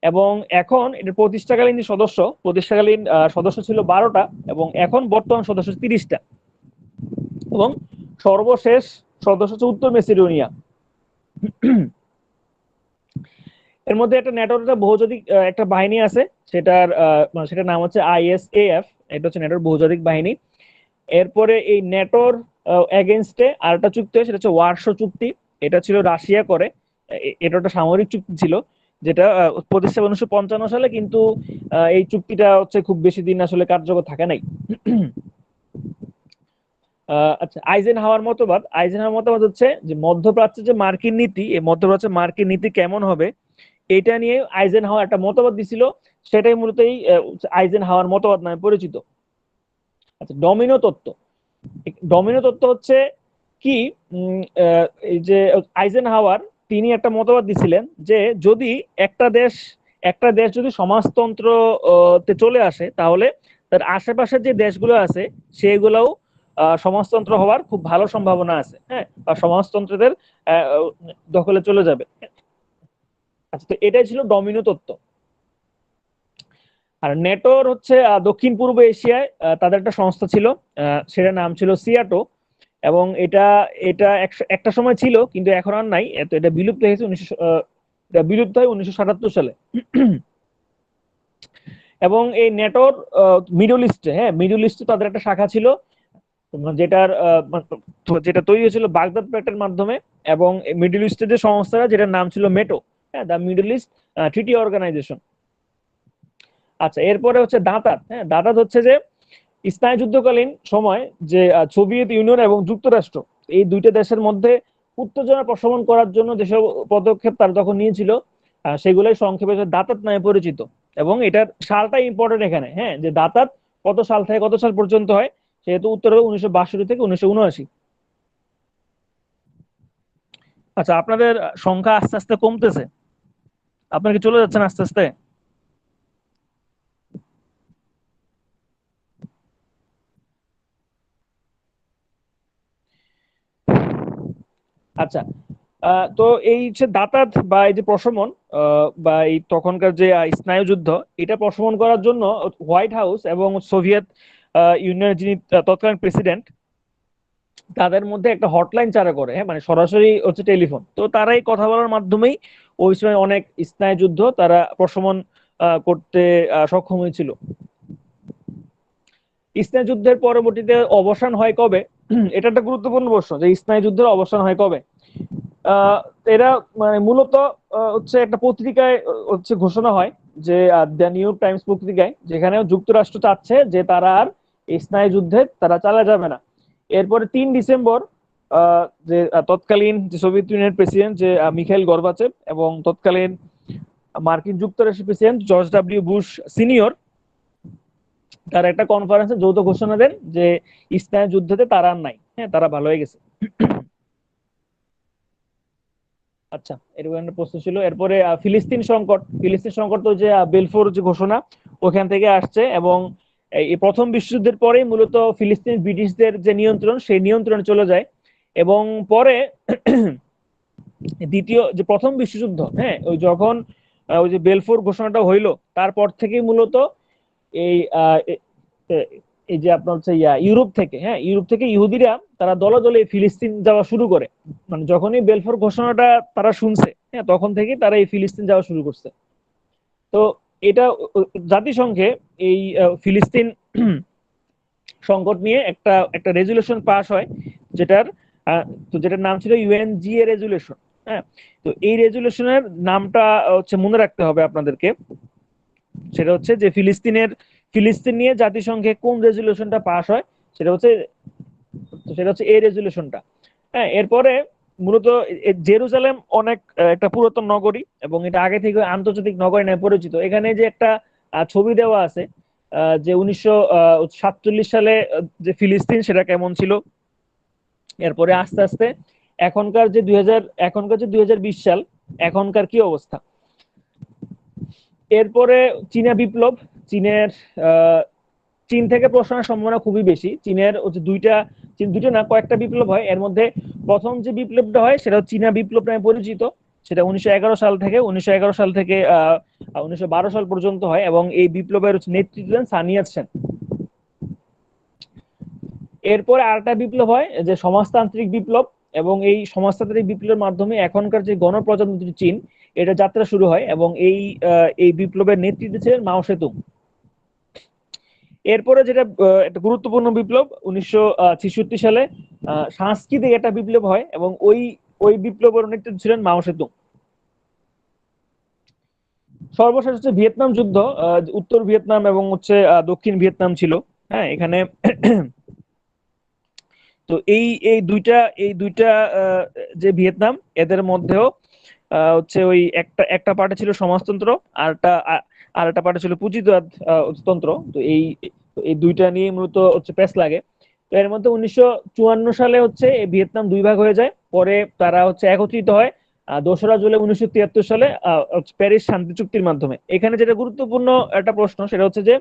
এবং এখন এটার প্রতিষ্ঠাকালীন যে সদস্য, প্রতিষ্ঠাকালীন সদস্য ছিল 12টা, এবং এখন বর্তমান সদস্য 30টা। এবং সর্বশেষ সদস্য হচ্ছে উত্তর মেসিডোনিয়া। এর মধ্যে একটা ন্যাটোর একটা বহুজাতিক একটা বাহিনী আছে, সেটার নাম হচ্ছে আইএসএএফ। এটা হচ্ছে ন্যাটোর বহুজাতিক বাহিনী। এরপরে এই ন্যাটোর এগেনস্টে আরেকটা চুক্তি হয়, সেটা হচ্ছে ওয়ারশো চুক্তি। এটা ছিল রাশিয়া করে, এটা একটা সামরিক চুক্তি ছিল, যেটা প্রতিষ্ঠা 1955 সালে, কিন্তু এই চুক্তিটা হচ্ছে খুব বেশি দিন আসলে কার্যকর থাকে নাই। আচ্ছা, আইজেনহাওয়ার মতবাদ হচ্ছে যে মধ্যপ্রাচ্যে যে মার্কিন নীতি, এই মধ্যপ্রাচ্যে মার্কিন নীতি কেমন হবে এটা নিয়ে আইজেনহাওয়ার একটা মতবাদ দিছিল। সেটাই মূলত এই আইজেনহাওয়ার মতবাদ নামে পরিচিত। আচ্ছা, ডমিনো তত্ত্ব হচ্ছে কি, এই যে আইজেনহাওয়ার তিনি একটা মতবাদ দিছিলেন যে যদি একটা দেশ একটা দেশ যদি সমাজতন্ত্র তে চলে আসে, তাহলে তার আশেপাশের যে দেশগুলো আছে সেগুলোও সমাজতন্ত্র হওয়ার খুব ভালো সম্ভাবনা আছে, হ্যাঁ, বা সমাজতন্ত্রদের দখলে চলে যাবে। আচ্ছা, তো এটাই ছিল ডমিনো তত্ত্ব। আর নেটোর হচ্ছে দক্ষিণ পূর্ব এশিয়ায় তাদের একটা সংস্থা ছিল, সেটার নাম ছিল সিয়াটো। এবং এটা এটা একটা সময় ছিল, কিন্তু এখন আর নাই। তো এটা বিলুপ্ত হয়েছে বিলুপ্ত হয় 1977 সালে। এবং এই নেটোর মিডল ইস্টে, হ্যাঁ, মিডল ইস্টে তাদের একটা শাখা ছিল, যেটার যেটা তৈরি হয়েছিল বাগদাদ প্যাক্টের মাধ্যমে। এবং মিডল ইস্টের যে সংস্থাটা, যেটার নাম ছিল মেটো, হ্যাঁ, the Middle East Treaty Organization. আচ্ছা, এরপরে হচ্ছে দাঁতাত। হ্যাঁ, দাঁতাত হচ্ছে যে স্নায়ুযুদ্ধকালীন সময় যে সোভিয়েত ইউনিয়ন এবং যুক্তরাষ্ট্র, এই দুইটা দেশের মধ্যে উত্তেজনা প্রশমন করার জন্য যেসব পদক্ষেপ তারা তখন নিয়েছিল, সেগুলোই সংক্ষেপে দাঁতাত নামে পরিচিত। এবং এটার সালটা ইম্পর্টেন্ট এখানে, হ্যাঁ, যে দাঁতাত কত সাল থেকে কত সাল পর্যন্ত হয়, সেহেতু উত্তর হবে 1962 থেকে 1979। আচ্ছা, আপনাদের সংখ্যা আস্তে আস্তে কমতেছে, আপনার কি চলে যাচ্ছেন আস্তে আস্তে? আচ্ছা, তো এই হচ্ছে দাঁতাত বা এই যে প্রশমন, বা এই তখনকার যে স্নায়ুযুদ্ধ, এটা প্রশমন করার জন্য হোয়াইট হাউস এবং সোভিয়েত ইউনিয়নের যিনি তৎকালীন প্রেসিডেন্ট, তাদের মধ্যে একটা হটলাইন চালু করে, হ্যাঁ, মানে সরাসরি হচ্ছে টেলিফোন। তো তারাই কথা বলার মাধ্যমেই ওই সময় অনেক স্নায়ুযুদ্ধ তারা প্রশমন করতে সক্ষম হয়েছিল। স্নায়ুযুদ্ধের পরবর্তীতে অবসান হয় কবে, এটা একটা গুরুত্বপূর্ণ প্রশ্ন, যে স্নায়ুযুদ্ধের অবসান হয় কবে। আহ, এরা মানে মূলত হচ্ছে একটা পত্রিকায় হচ্ছে ঘোষণা হয়, যে দ্য নিউ ইয়র্ক টাইমস পত্রিকায়, যেখানে যুক্তরাষ্ট্র চাচ্ছে যে তারা আর এই স্নায়ুযুদ্ধে তারা চালা যাবে না। এরপরে 3 ডিসেম্বর যে তৎকালীন যে সোভিয়েত ইউনিয়নের প্রেসিডেন্ট যে মিখাইল গর্বাচেভ, এবং তৎকালীন মার্কিন যুক্তরাষ্ট্রের president George W Bush senior, তারা একটা কনফারেন্সে যৌথ ঘোষণা দেন যে স্নায়ুযুদ্ধতে তারা আর নাই, হ্যাঁ, তারা ভালো হয়ে গেছে। আচ্ছা, এরকম একটা প্রশ্ন ছিল। এরপরে ফিলিস্তিন সংকট তো যে বেলফোর যে ঘোষণা, ওখান থেকে আসছে। এবং এই প্রথম বিশ্বযুদ্ধের পরেই মূলত ফিলিস্তিন ব্রিটিশদের যে নিয়ন্ত্রণ, সেই নিয়ন্ত্রণে চলে যায়। এবং পরে প্রথম বিশ্বযুদ্ধ, হ্যাঁ, ওই যখন ওই যে বেলফোর ঘোষণাটা হইলো, তারপর থেকেই মূলত এই এই যে আপনার হচ্ছে ইউরোপ থেকে, হ্যাঁ, ইউরোপ থেকে ইহুদিরা তারা দলে দলে ফিলিস্তিন যাওয়া শুরু করে। মানে যখনই বেলফোর ঘোষণাটা তারা শুনছে, হ্যাঁ, তখন থেকেই তারা এই ফিলিস্তিন যাওয়া শুরু করছে। তো এটা জাতিসংঘে এই ফিলিস্তিন সংকট নিয়ে একটা একটা রেজুলেশন পাস হয়, যেটার যেটার নাম ছিল ইউএনজিএ রেজুলেশন। হ্যাঁ, তো এই রেজুলেশনের নামটা হচ্ছে মনে রাখতে হবে আপনাদেরকে। সেটা হচ্ছে যে ফিলিস্তিন নিয়ে জাতিসংঘে কোন রেজুলেশনটা পাস হয়, সেটা হচ্ছে এই রেজুলেশনটা। হ্যাঁ, এরপরে মূলত জেরুজালেম অনেক একটা পুরাতন নগরী এবং এটা আগে থেকে আন্তর্জাতিক নগরী নামে পরিচিত। এখানে যে একটা ছবি দেওয়া আছে যে 1947 সালে যে ফিলিস্তিন সেটা কেমন ছিল, এরপরে আস্তে আস্তে এখনকার যে 2020 সাল, এখনকার কি অবস্থা। এরপরে চীনা বিপ্লব। চীনের আহ, চীন থেকে প্রশ্ন আসার সম্ভাবনা খুবই বেশি। চীনের হচ্ছে দুইটা না কয়েকটা বিপ্লব হয়। এর মধ্যে প্রথম যে বিপ্লবটা হয় সেটা চীনা বিপ্লব নামে পরিচিত। সেটা 1911 সাল থেকে 1912 সাল পর্যন্ত হয় এবং এই বিপ্লবের নেতৃত্ব দেন সানিয়াত সেন। এরপরে আরেকটা বিপ্লব হয় যে সমাজতান্ত্রিক বিপ্লব, এবং এই সমাজতান্ত্রিক বিপ্লবের মাধ্যমে এখনকার যে গণপ্রজাতন্ত্রী চীন, এটা যাত্রা শুরু হয় এবং এই বিপ্লবের নেতৃত্বে ছিলেন মাও সেতুং। এরপরে যেটা একটা গুরুত্বপূর্ণ বিপ্লব 1966 সালে সাংস্কৃতিক একটা বিপ্লব হয় এবং ওই বিপ্লবের নেতৃত্ব ছিলেন মাও সেতুং। সর্বশেষ হচ্ছে ভিয়েতনাম যুদ্ধ। উত্তর ভিয়েতনাম এবং হচ্ছে দক্ষিণ ভিয়েতনাম ছিল। হ্যাঁ, এখানে তো এই দুইটা যে ভিয়েতনাম, এদের মধ্যেও হচ্ছে ওই একটা একটা পার্টে ছিল সমাজতন্ত্র, আর একটা পার্টে ছিল পুঁজিবাদ তন্ত্র। তো এই এই দুইটা নিয়ে মূলত হচ্ছে পেস লাগে। তো এর মধ্যে 1954 সালে হচ্ছে এই ভিয়েতনাম দুই ভাগ হয়ে যায়। পরে তারা হচ্ছে একত্রিত হয় 2রা জুলাই 1973 সালে প্যারিস শান্তি চুক্তির মাধ্যমে। এখানে যেটা গুরুত্বপূর্ণ একটা প্রশ্ন সেটা হচ্ছে যে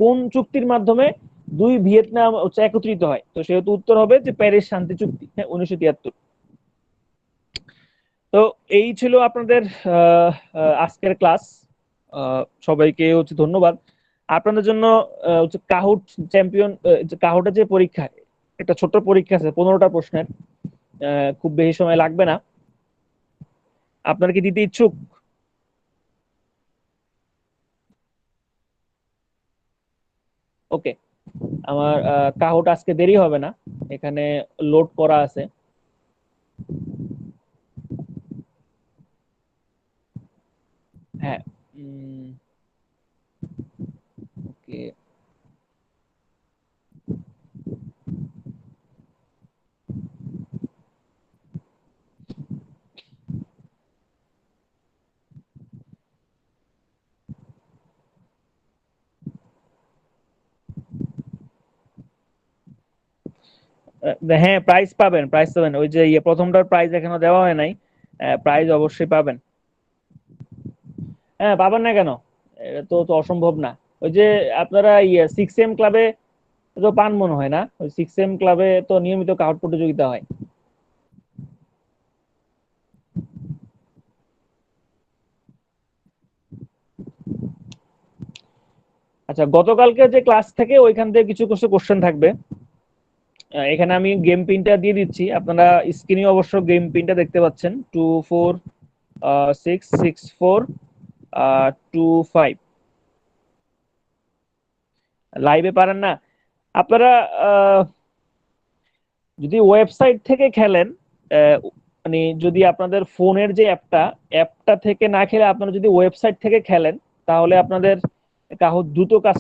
কোন চুক্তির মাধ্যমে দুই ভিয়েতনাম হচ্ছে একত্রিত হয়। তো সেহেতু উত্তর হবে যে প্যারিস শান্তি চুক্তি, হ্যাঁ, 1973। তো এই ছিল আপনাদের আজকের ক্লাস। সবাইকে হচ্ছে ধন্যবাদ। আপনাদের জন্য হচ্ছে কাহুট চ্যাম্পিয়ন, কাহুটের যে পরীক্ষা, একটা ছোট্ট পরীক্ষা আছে 15টা প্রশ্নের, খুব বেশি সময় লাগবে না। আপনারা কি দিতে ইচ্ছুক? ওকে, আমার কাহুট আজকে দেরি হবে না, এখানে লোড করা আছে। হ্যাঁ, ওকে। হ্যাঁ, প্রাইজ পাবেন। ওই যে প্রথমটার প্রাইজ এখনো দেওয়া হয় নাই, প্রাইজ অবশ্যই পাবেন। হ্যাঁ, পাবেন না কেন? এটা তো অসম্ভব না। ওই যে আপনারা 6M ক্লাবে তো পান মনে হয় না, ওই 6M ক্লাবে তো নিয়মিত কাউট প্রতিযোগিতা হয়। আচ্ছা, গতকালকে যে ক্লাস থেকে ওইখান থেকে কিছু কিছু কোশ্চেন থাকবে। এখানে আমি গেম পিনটা দিয়ে দিচ্ছি, আপনারা স্ক্রিনে অবশ্য গেম পিনটা দেখতে পাচ্ছেন, 24666425। লাইভে পারেন না আপনারা? আহ, যদি ওয়েবসাইট থেকে খেলেন, মানে যদি আপনাদের ফোনের যে অ্যাপটা থেকে না খেলে আপনারা যদি ওয়েবসাইট থেকে খেলেন, তাহলে আপনাদের কাহো দ্রুত কাজ